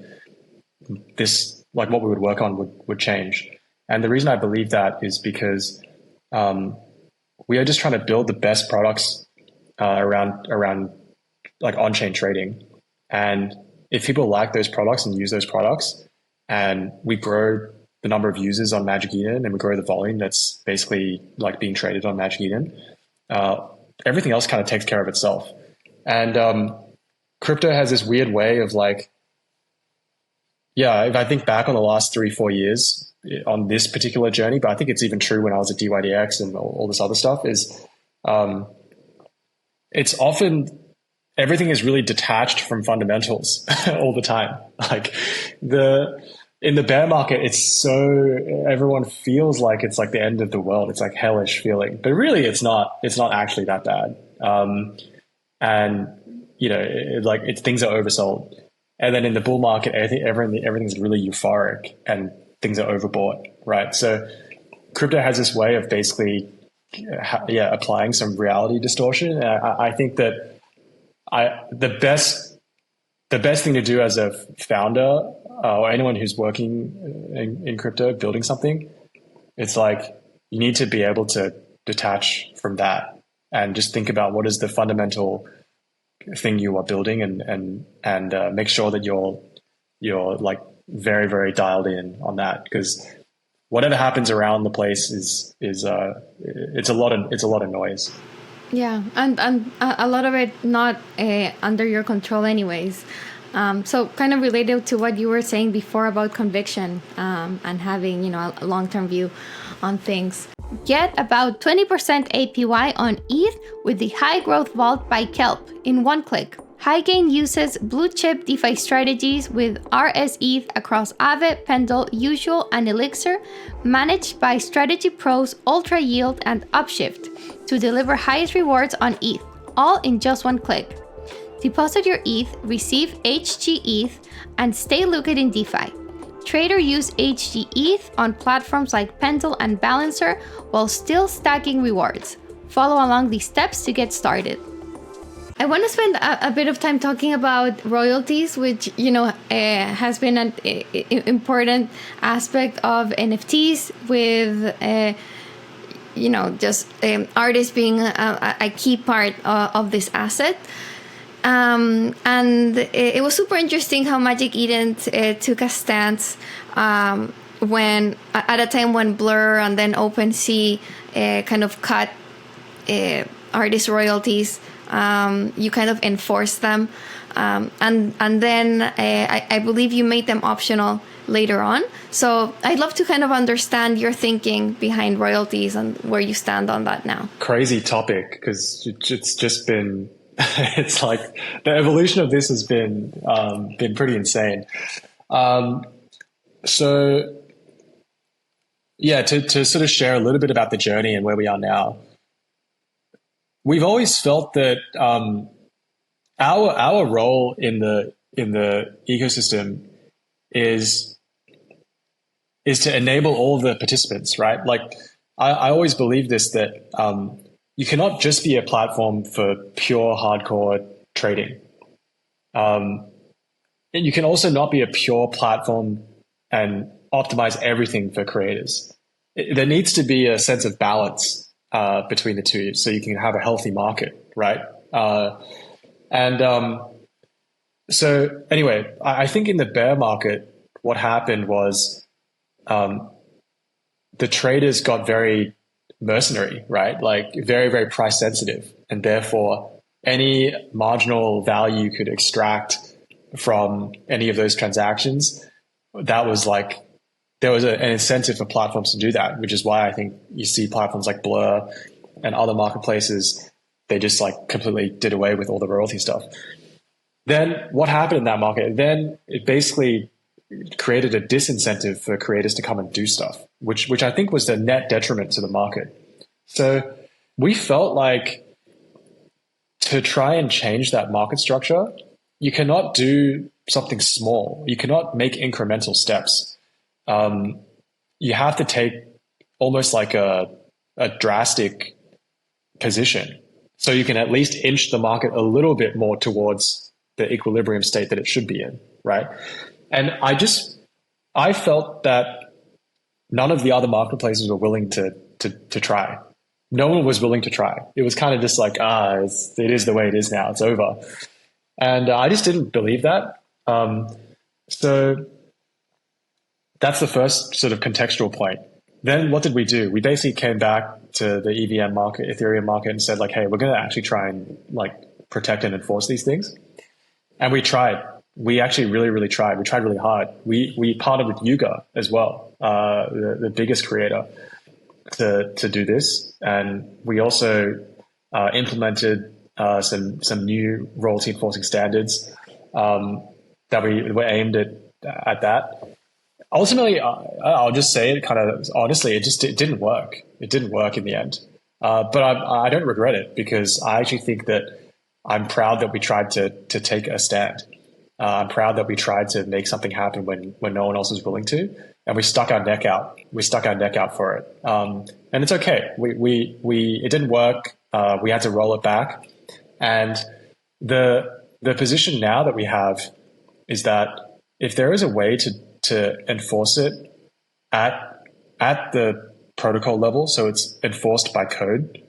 this, like what we would work on would change. And the reason I believe that is because we are just trying to build the best products around like on-chain trading. And if people like those products and use those products, and we grow the number of users on Magic Eden and we grow the volume that's basically like being traded on Magic Eden, everything else kind of takes care of itself. And crypto has this weird way of like, yeah, if I think back on the last 3-4 years on this particular journey, but I think it's even true when I was at DYDX and all this other stuff, is it's often everything is really detached from fundamentals all the time. Like in the bear market, it's so everyone feels like it's like the end of the world. It's like hellish feeling, but really it's not actually that bad. And you know, things are oversold. And then in the bull market, I think everything's really euphoric and things are overbought, right? So crypto has this way of basically, applying some reality distortion. And I think that the best thing to do as a founder or anyone who's working in crypto, building something, it's like you need to be able to detach from that and just think about what is the fundamental thing you are building, and make sure that you're like very, very dialed in on that, because whatever happens around the place is it's a lot of noise. Yeah, and a lot of it not under your control anyways. So kind of related to what you were saying before about conviction and having, a long-term view on things. Get about 20% APY on ETH with the High Growth Vault by Kelp in one click. Highgain uses blue-chip DeFi strategies with RSETH across Aave, Pendle, Usual, and Elixir, managed by strategy pros Ultra Yield and Upshift to deliver highest rewards on ETH, all in just one click. Deposit your ETH, receive HG ETH, and stay liquid in DeFi. Trader use HG ETH on platforms like Pendle and Balancer while still stacking rewards. Follow along these steps to get started. I want to spend a bit of time talking about royalties, which has been an important aspect of NFTs, with artists being a key part of this asset. And it was super interesting how Magic Eden took a stance when at a time when Blur and then OpenSea kind of cut artist royalties. You kind of enforce them, and then I believe you made them optional later on. So I'd love to kind of understand your thinking behind royalties and where you stand on that now. Crazy topic, because it's just been it's like the evolution of this has been pretty insane. So yeah, to sort of share a little bit about the journey and where we are now. We've always felt that our role in the ecosystem is to enable all the participants, right? Like I always believe this, that you cannot just be a platform for pure hardcore trading. And you can also not be a pure platform and optimize everything for creators. There needs to be a sense of balance between the two, so you can have a healthy market, right? So anyway, I think in the bear market, what happened was the traders got very mercenary, right? Like very, very price sensitive, and therefore any marginal value you could extract from any of those transactions, that was like, there was an incentive for platforms to do that, which is why I think you see platforms like Blur and other marketplaces, they just like completely did away with all the royalty stuff. Then what happened in that market? Then it basically created a disincentive for creators to come and do stuff, which I think was the net detriment to the market. So we felt like to try and change that market structure, you cannot do something small. You cannot make incremental steps. You have to take almost like a drastic position, so you can at least inch the market a little bit more towards the equilibrium state that it should be in, right? And I felt that none of the other marketplaces were willing to try. No one was willing to try. It was kind of just like, it is the way it is now. It's over. And I just didn't believe that. So that's the first sort of contextual point. Then what did we do? We basically came back to the EVM market, Ethereum market, and said like, hey, we're going to actually try and like protect and enforce these things. And we tried. We actually really tried. We tried really hard. We partnered with Yuga as well, the biggest creator, to do this. And we also implemented some new royalty enforcing standards that we were aimed at that. Ultimately, I'll just say it kind of honestly, it didn't work. It didn't work in the end. But I don't regret it, because I actually think that I'm proud that we tried to take a stand. I'm proud that we tried to make something happen when no one else was willing to, and we stuck our neck out. We stuck our neck out for it, and it's okay. It didn't work. We had to roll it back, and the position now that we have is that if there is a way to enforce it at the protocol level, so it's enforced by code,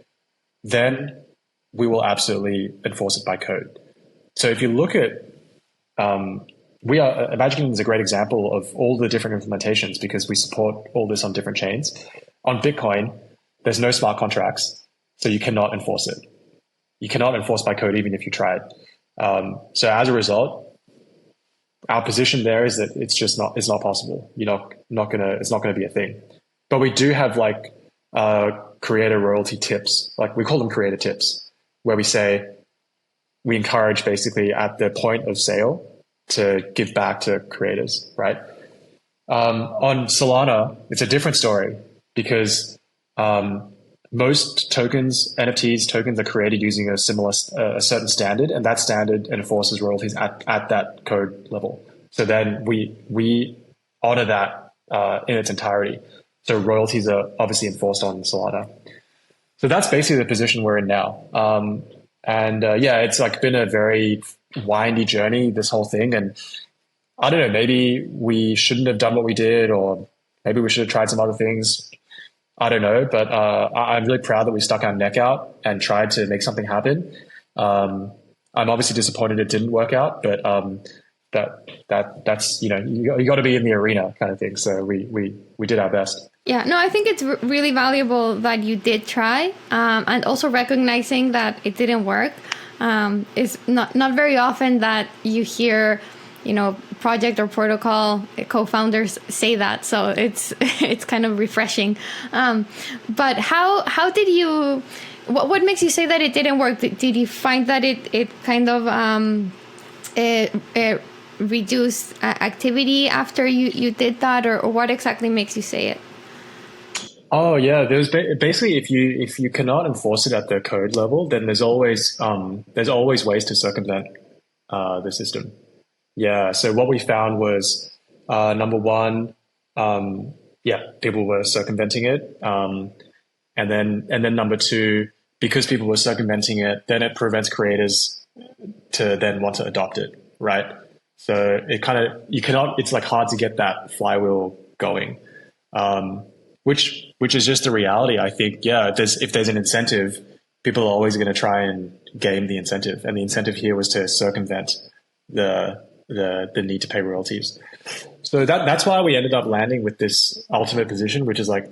then we will absolutely enforce it by code. So if you look at, Magic Kingdom is a great example of all the different implementations, because we support all this on different chains. On Bitcoin, there's no smart contracts, so you cannot enforce it. You cannot enforce by code, even if you tried. So as a result, our position there is that it's not possible. It's not gonna be a thing. But we do have like creator royalty tips, like we call them creator tips, where we say we encourage basically at the point of sale to give back to creators, right? On Solana, it's a different story, because most NFTs tokens are created using a certain standard, and that standard enforces royalties at that code level. So then we honor that in its entirety. So royalties are obviously enforced on Solana. So that's basically the position we're in now. It's like been a very windy journey, this whole thing. And I don't know, maybe we shouldn't have done what we did, or maybe we should have tried some other things. I don't know, but I'm really proud that we stuck our neck out and tried to make something happen. I'm obviously disappointed it didn't work out, but that's you got to be in the arena kind of thing. So we did our best. Yeah, no, I think it's really valuable that you did try, and also recognizing that it didn't work. Is not very often that you hear, project or protocol co-founders say that. So it's kind of refreshing. But how did you? What makes you say that it didn't work? Did you find that it kind of reduced activity after you did that, or what exactly makes you say it? Oh yeah, there's basically if you cannot enforce it at the code level, then there's always ways to circumvent the system. Yeah. So what we found was number one, people were circumventing it, and then number two, because people were circumventing it, then it prevents creators to then want to adopt it, right? So it's like hard to get that flywheel going. Which is just a reality. I think, if there's an incentive, people are always going to try and game the incentive. And the incentive here was to circumvent the need to pay royalties. So that's why we ended up landing with this ultimate position, which is like,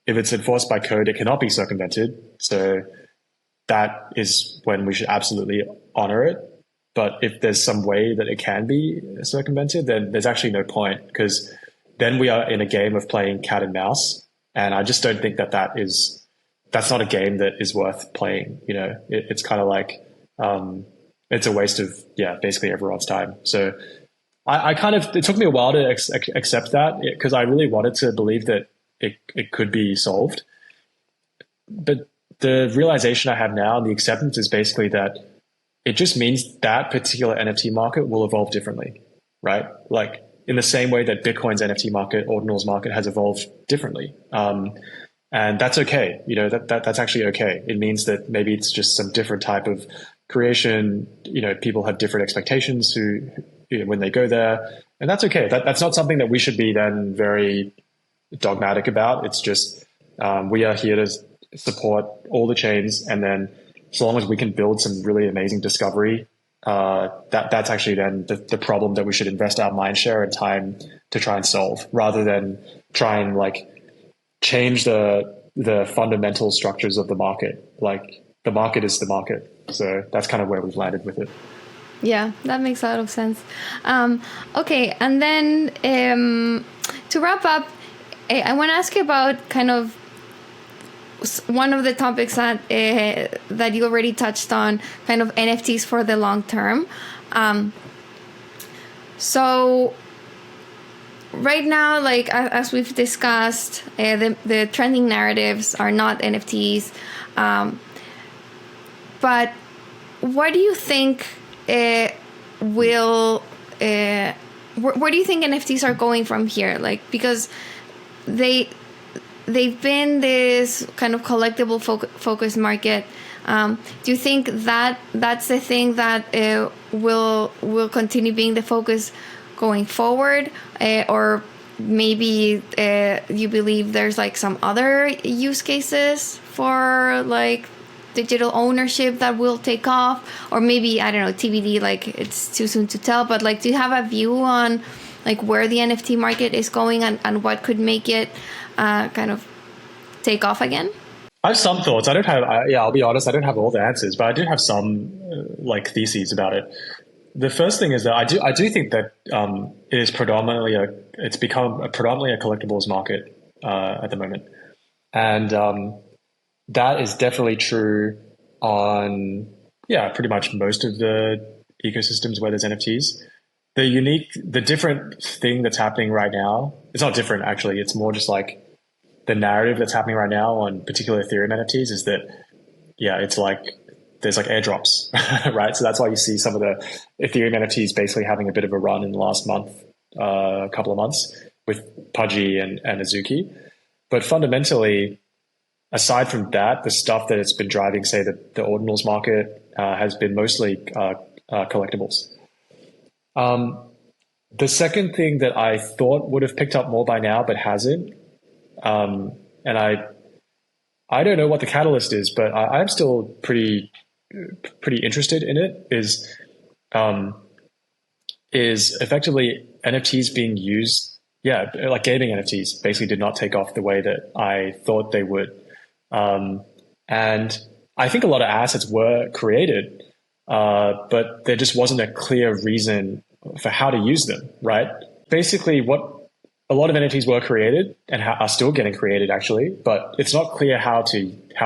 if it's enforced by code, it cannot be circumvented. So that is when we should absolutely honor it. But if there's some way that it can be circumvented, then there's actually no point, because then we are in a game of playing cat and mouse. And I just don't think that's not a game that is worth playing. It's kind of like, it's a waste of, basically everyone's time. So it took me a while to accept that, because I really wanted to believe that it could be solved. But the realization I have now, and the acceptance, is basically that it just means that particular NFT market will evolve differently, right? Like, in the same way that Bitcoin's NFT market, Ordinals market, has evolved differently. And that's okay. That's actually okay. It means that maybe it's just some different type of creation. People have different expectations when they go there, and that's okay. That's not something that we should be then very dogmatic about. It's just, we are here to support all the chains. And then so long as we can build some really amazing discovery that's actually then the problem that we should invest our mind share and time to try and solve, rather than try and like change the fundamental structures of the market. Like the market is the market. So that's kind of where we've landed with it. Yeah, that makes a lot of sense. Okay, and then to wrap up, I want to ask you about kind of one of the topics that you already touched on, kind of NFTs for the long term. So right now, like as we've discussed, the trending narratives are not NFTs. But what do you think where do you think NFTs are going from here? Like, because they've been this kind of collectible focused market. Do you think that that's the thing that will continue being the focus going forward, or maybe you believe there's like some other use cases for like digital ownership that will take off, or maybe, I don't know, TBD, like it's too soon to tell, but like, do you have a view on like where the NFT market is going and what could make it kind of take off again? I have some thoughts. I don't have, I'll be honest, I don't have all the answers, but I do have some like theses about it. The first thing is that I do think that it is it's become predominantly a collectibles market at the moment. And that is definitely true on, pretty much most of the ecosystems where there's NFTs. The different thing that's happening right now, it's not different actually, it's more just like the narrative that's happening right now on particular Ethereum NFTs is that, it's like, there's like airdrops, right? So that's why you see some of the Ethereum NFTs basically having a bit of a run in the last month, couple of months with Pudgy and Azuki. But fundamentally, aside from that, the stuff that it's been driving, say, the ordinals market has been mostly collectibles. The second thing that I thought would have picked up more by now, but hasn't, and I don't know what the catalyst is, but I'm still pretty interested in it, is effectively NFTs being used. Yeah, like gaming NFTs basically did not take off the way that I thought they would. And I think a lot of assets were created, but there just wasn't a clear reason for how to use them, right? Basically, what a lot of NFTs were created and are still getting created actually, but it's not clear how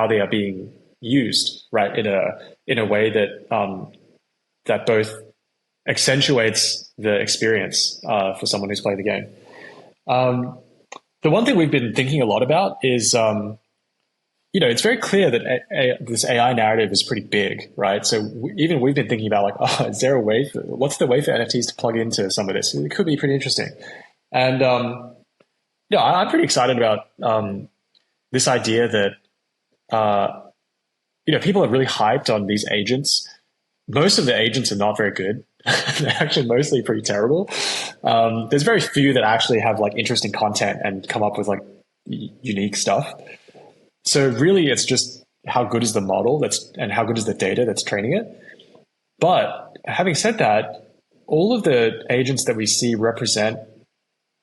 they are being used, right? In a way that that both accentuates the experience for someone who's played the game. The one thing we've been thinking a lot about is, it's very clear that this AI narrative is pretty big, right? So even we've been thinking about like, is there a way what's the way for NFTs to plug into some of this? It could be pretty interesting. And, I'm pretty excited about this idea that, people are really hyped on these agents. Most of the agents are not very good. They're actually mostly pretty terrible. There's very few that actually have like interesting content and come up with like unique stuff. So really it's just how good is the model and how good is the data that's training it. But having said that, all of the agents that we see represent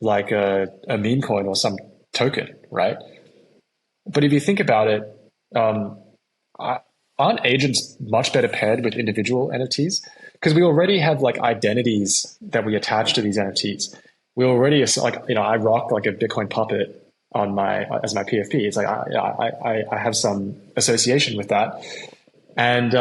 like a meme coin or some token, right? But if you think about it, aren't agents much better paired with individual NFTs? Because we already have like identities that we attach to these NFTs. We already I rock like a Bitcoin puppet on as my PFP. It's like I have some association with that, and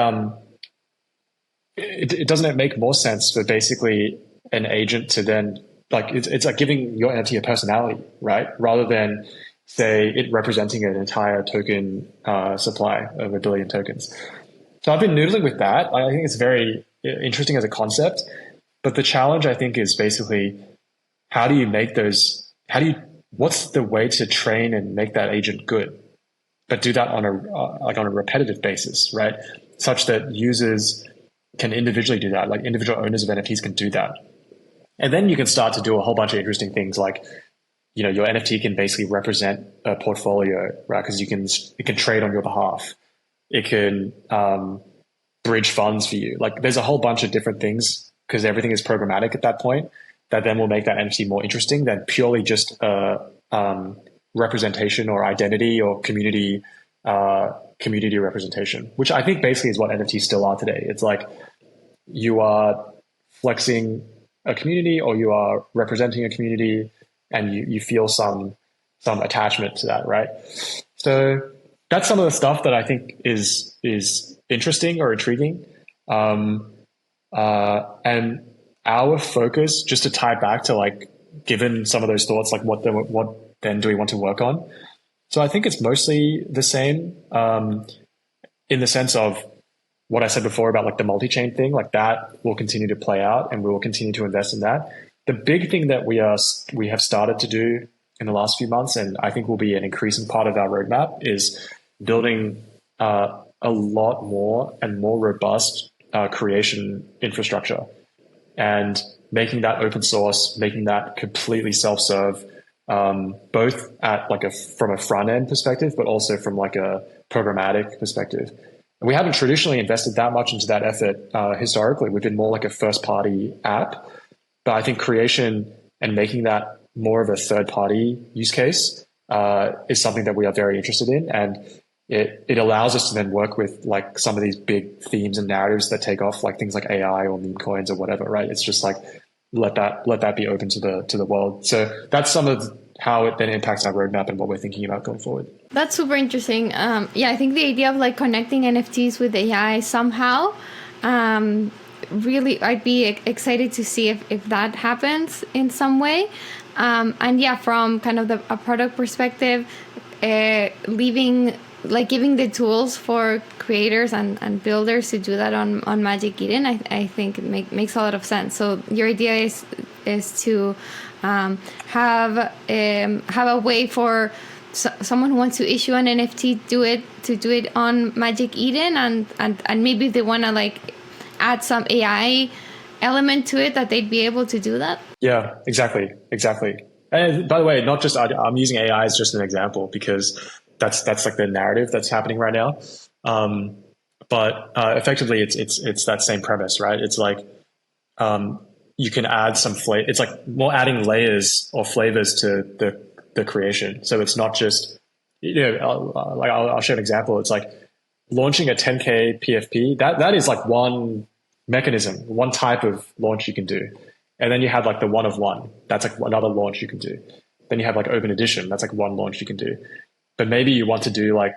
it doesn't make more sense for basically an agent to then like it's like giving your NFT a personality, right? Rather than say it representing an entire token supply of 1 billion tokens. So I've been noodling with that. I think it's very interesting as a concept, but the challenge I think is basically how do you make what's the way to train and make that agent good, but do that on a repetitive basis, right? Such that users can individually do that, like individual owners of NFTs can do that. And then you can start to do a whole bunch of interesting things like, your NFT can basically represent a portfolio, right? Because it can trade on your behalf. It can bridge funds for you. Like there's a whole bunch of different things because everything is programmatic at that point that then will make that NFT more interesting than purely just representation or identity or community representation, which I think basically is what NFTs still are today. It's like you are flexing a community or you are representing a community and you feel some attachment to that, right? So that's some of the stuff that I think is interesting or intriguing. And our focus, just to tie back to like, given some of those thoughts, like what then do we want to work on? So I think it's mostly the same in the sense of what I said before about like the multi-chain thing, like that will continue to play out and we will continue to invest in that. The big thing that we have started to do in the last few months, and I think will be an increasing part of our roadmap, is building a lot more and more robust creation infrastructure and making that open source, making that completely self-serve, both at like from a front end perspective, but also from like a programmatic perspective. And we haven't traditionally invested that much into that effort historically. We've been more like a first party app, but I think creation and making that more of a third party use case is something that we are very interested in. And it allows us to then work with like some of these big themes and narratives that take off, like things like AI or meme coins or whatever, right? It's just like, let that be open to the world. So that's some of how it then impacts our roadmap and what we're thinking about going forward. That's super interesting. I think the idea of like connecting NFTs with AI somehow, really, I'd be excited to see if that happens in some way. And yeah, from kind of a product perspective, giving the tools for creators and builders to do that on Magic Eden, I think it makes a lot of sense. So your idea is to have a way for someone who wants to issue an NFT to do it on Magic Eden, and maybe if they want to like add some AI element to it, that they'd be able to do that. Yeah, exactly. And by the way, not just I'm using AI as just an example because that's like the narrative that's happening right now. But effectively, it's that same premise, right? It's like you can add some flavor. It's like more adding layers or flavors to the creation. So it's not just I'll show an example. It's like launching a 10K PFP. That is like one mechanism, one type of launch you can do. And then you have like the one of one. That's like another launch you can do. Then you have like open edition. That's like one launch you can do. But maybe you want to do like,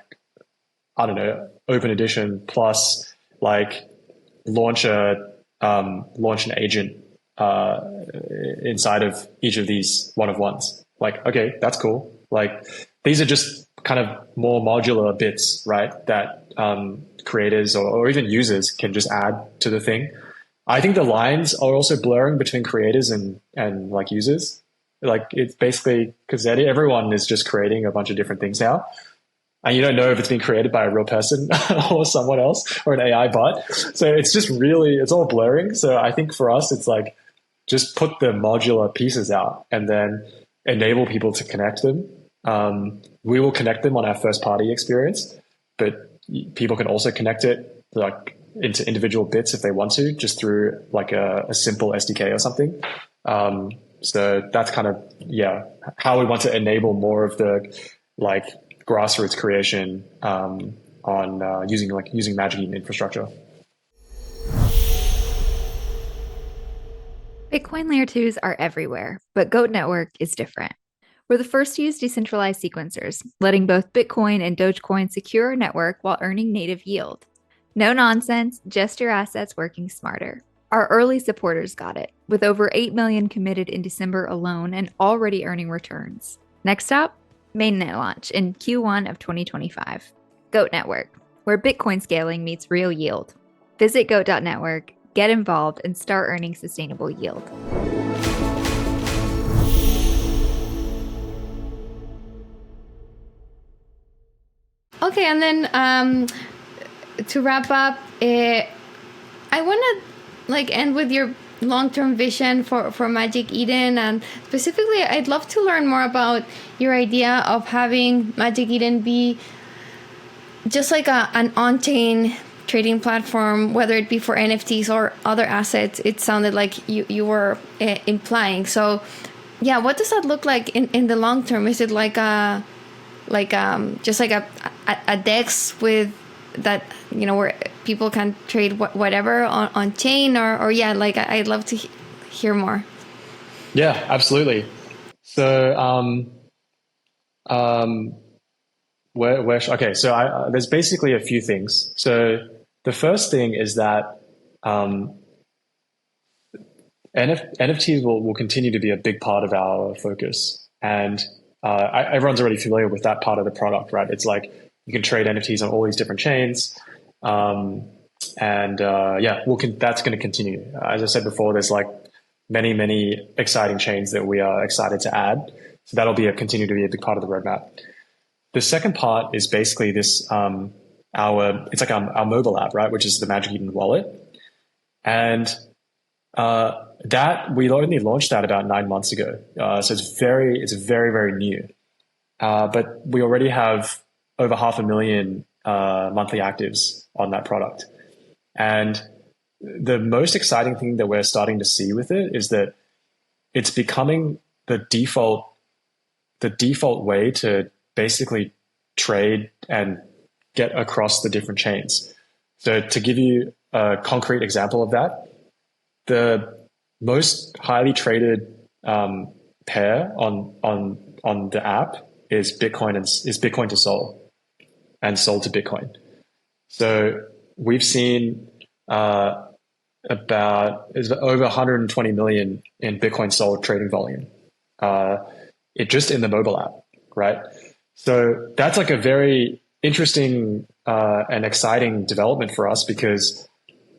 I don't know, open edition plus like launch an agent inside of each of these one of ones. Like, okay, that's cool. Like these are just kind of more modular bits, right? That creators or even users can just add to the thing. I think the lines are also blurring between creators and like users. Like it's basically because everyone is just creating a bunch of different things now. And you don't know if it's been created by a real person or someone else or an AI bot. So it's just really, it's all blurring. So I think for us, it's like just put the modular pieces out and then enable people to connect them. We will connect them on our first party experience, but people can also connect it like into individual bits if they want to, just through like a simple SDK or something. So that's kind of, how we want to enable more of the like grassroots creation on using Magic Eden infrastructure. Bitcoin Layer 2s are everywhere, but Goat Network is different. We're the first to use decentralized sequencers, letting both Bitcoin and Dogecoin secure our network while earning native yield. No nonsense, just your assets working smarter. Our early supporters got it, with over 8 million committed in December alone and already earning returns. Next up, mainnet launch in Q1 of 2025. Goat Network, where Bitcoin scaling meets real yield. Visit goat.network, get involved, and start earning sustainable yield. Okay, and then to wrap up, I want to end with your long-term vision for Magic Eden, and specifically I'd love to learn more about your idea of having Magic Eden be just like an on-chain trading platform, whether it be for NFTs or other assets. It sounded like you were implying. So yeah, what does that look like in the long term? Is it like just like a DEX with that, where people can trade whatever on chain, or yeah, like I'd love to hear more. Yeah, absolutely. So okay, so there's basically a few things. So the first thing is that NFTs will continue to be a big part of our focus, and everyone's already familiar with that part of the product, right? It's like you can trade NFTs on all these different chains, and that's going to continue. As I said before, there's like many exciting chains that we are excited to add, so that'll continue to be a big part of the roadmap. The second part is basically this our mobile app, right, which is the Magic Eden wallet, and that we only launched that about 9 months ago. So it's very new. But we already have over 500,000 monthly actives on that product. And the most exciting thing that we're starting to see with it is that it's becoming the default way to basically trade and get across the different chains. So to give you a concrete example of that, the most highly traded pair on the app is Bitcoin to Sol, and Sol to Bitcoin. So we've seen over 120 million in Bitcoin Sol trading volume, just in the mobile app, right? So that's like a very interesting and exciting development for us, because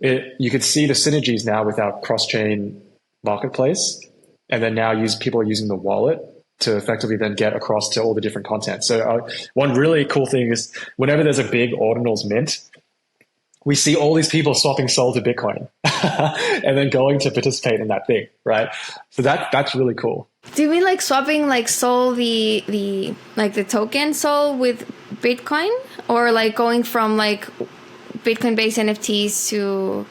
you could see the synergies now with our cross-chain marketplace, and then now people are using the wallet to effectively then get across to all the different content. So one really cool thing is whenever there's a big ordinals mint, we see all these people swapping Sol to Bitcoin and then going to participate in that thing, right? So that's really cool. Do you mean like swapping like Sol, the token Sol with Bitcoin, or like going from like Bitcoin-based NFTs to,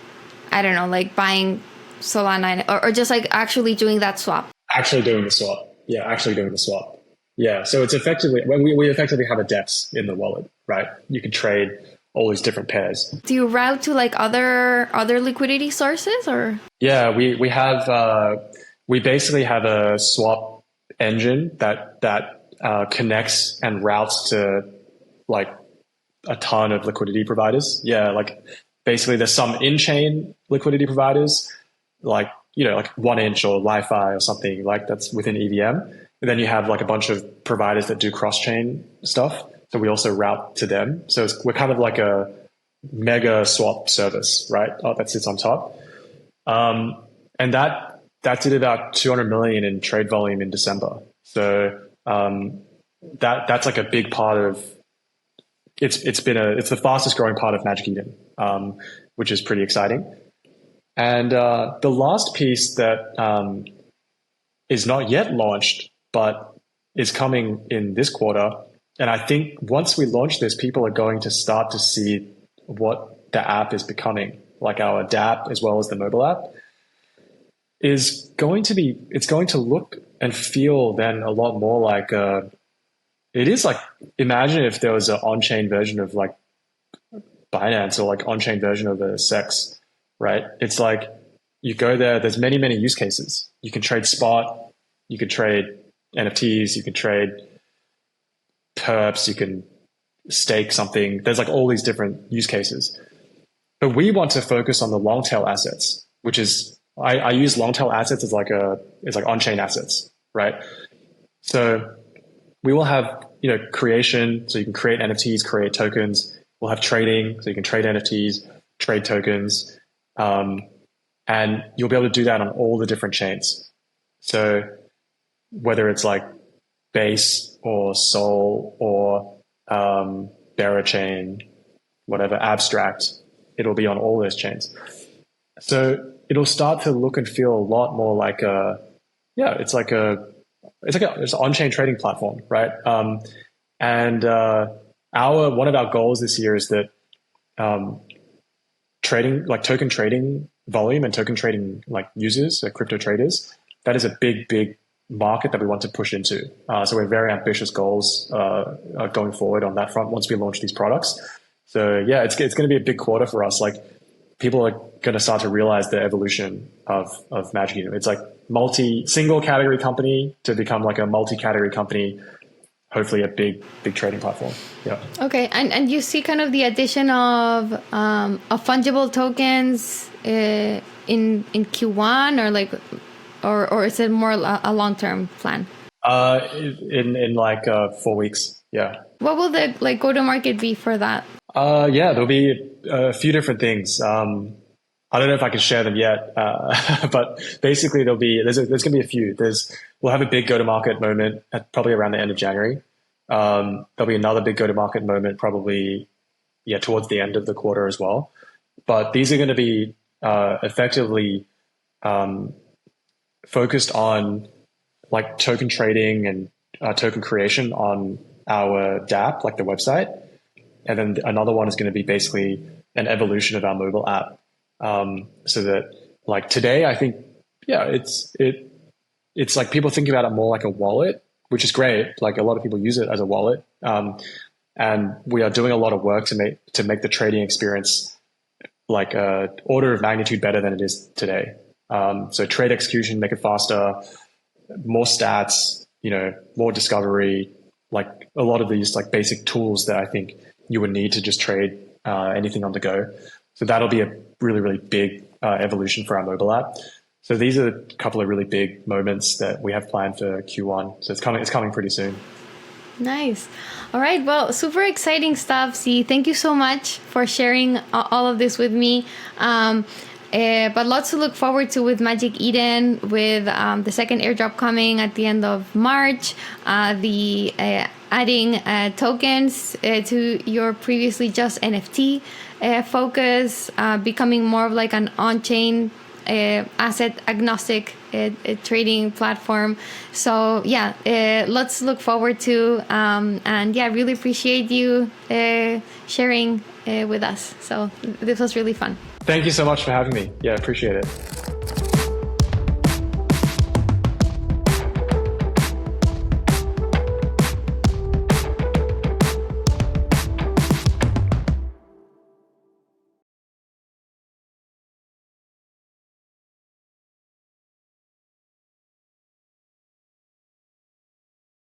I don't know, like buying Solana, or just like actually doing that swap? Actually doing the swap. Yeah, actually doing the swap. Yeah, so it's effectively, we effectively have a DEX in the wallet, right? You can trade all these different pairs. Do you route to like other liquidity sources, or? Yeah, we basically have a swap engine that connects and routes to like a ton of liquidity providers. Yeah, like basically there's some in-chain liquidity providers, like 1inch or Li-Fi or something like that's within EVM. And then you have like a bunch of providers that do cross-chain stuff. So we also route to them. So we're kind of like a mega swap service, right? That sits on top. And that did about 200 million in trade volume in December. So that's like a big part of it's the fastest growing part of Magic Eden, which is pretty exciting. And the last piece that is not yet launched, but is coming in this quarter, and I think once we launch this, people are going to start to see what the app is becoming, like our DApp as well as the mobile app, it's going to look and feel then a lot more like it is like, imagine if there was an on-chain version of like Binance, or like on-chain version of a SEX, right? It's like you go there's many use cases. You can trade spot, you can trade NFTs, you can trade perps, you can stake something. There's like all these different use cases. But we want to focus on the long tail assets, which is, I use long tail assets as like on-chain assets, right? So we will have, creation, so you can create NFTs, create tokens. We'll have trading, so you can trade NFTs, trade tokens, and you'll be able to do that on all the different chains. So whether it's like Base or Sol or Bearer chain, whatever, Abstract, it'll be on all those chains. So it'll start to look and feel a lot more like it's an on-chain trading platform, right? And one of our goals this year is that trading, like token trading volume and token trading like users, so crypto traders, that is a big market that we want to push into. So we're very ambitious goals going forward on that front once we launch these products. So yeah, it's going to be a big quarter for us. Like people are going to start to realize the evolution of Magic Eden. It's like single category company to become like a multi-category company, hopefully a big trading platform. Yeah. Okay. And you see kind of the addition of fungible tokens in Q1 or like, or is it more a long-term plan? In like 4 weeks. Yeah. What will the like go-to-market be for that? Yeah, there'll be a few different things. I don't know if I can share them yet, but basically there's going to be a few. We'll have a big go-to-market moment probably around the end of January. There'll be another big go-to-market moment probably, towards the end of the quarter as well. But these are going to be effectively focused on like token trading and token creation on our DApp, like the website. And then another one is going to be basically an evolution of our mobile app. So that like today, I think, it's like people think about it more like a wallet, which is great. Like a lot of people use it as a wallet. And we are doing a lot of work to make the trading experience like a order of magnitude better than it is today. So trade execution, make it faster, more stats, more discovery, like a lot of these like basic tools that I think you would need to just trade anything on the go. So that'll be a really, really big evolution for our mobile app. So these are a couple of really big moments that we have planned for Q1. So it's coming pretty soon. Nice. All right. Well, super exciting stuff. See, thank you so much for sharing all of this with me. But lots to look forward to with Magic Eden, with the second airdrop coming at the end of March, the adding tokens to your previously just NFT focus, becoming more of like an on-chain asset agnostic trading platform. So lots to look forward to, and really appreciate you sharing with us. So this was really fun. Thank you so much for having me. Yeah, appreciate it.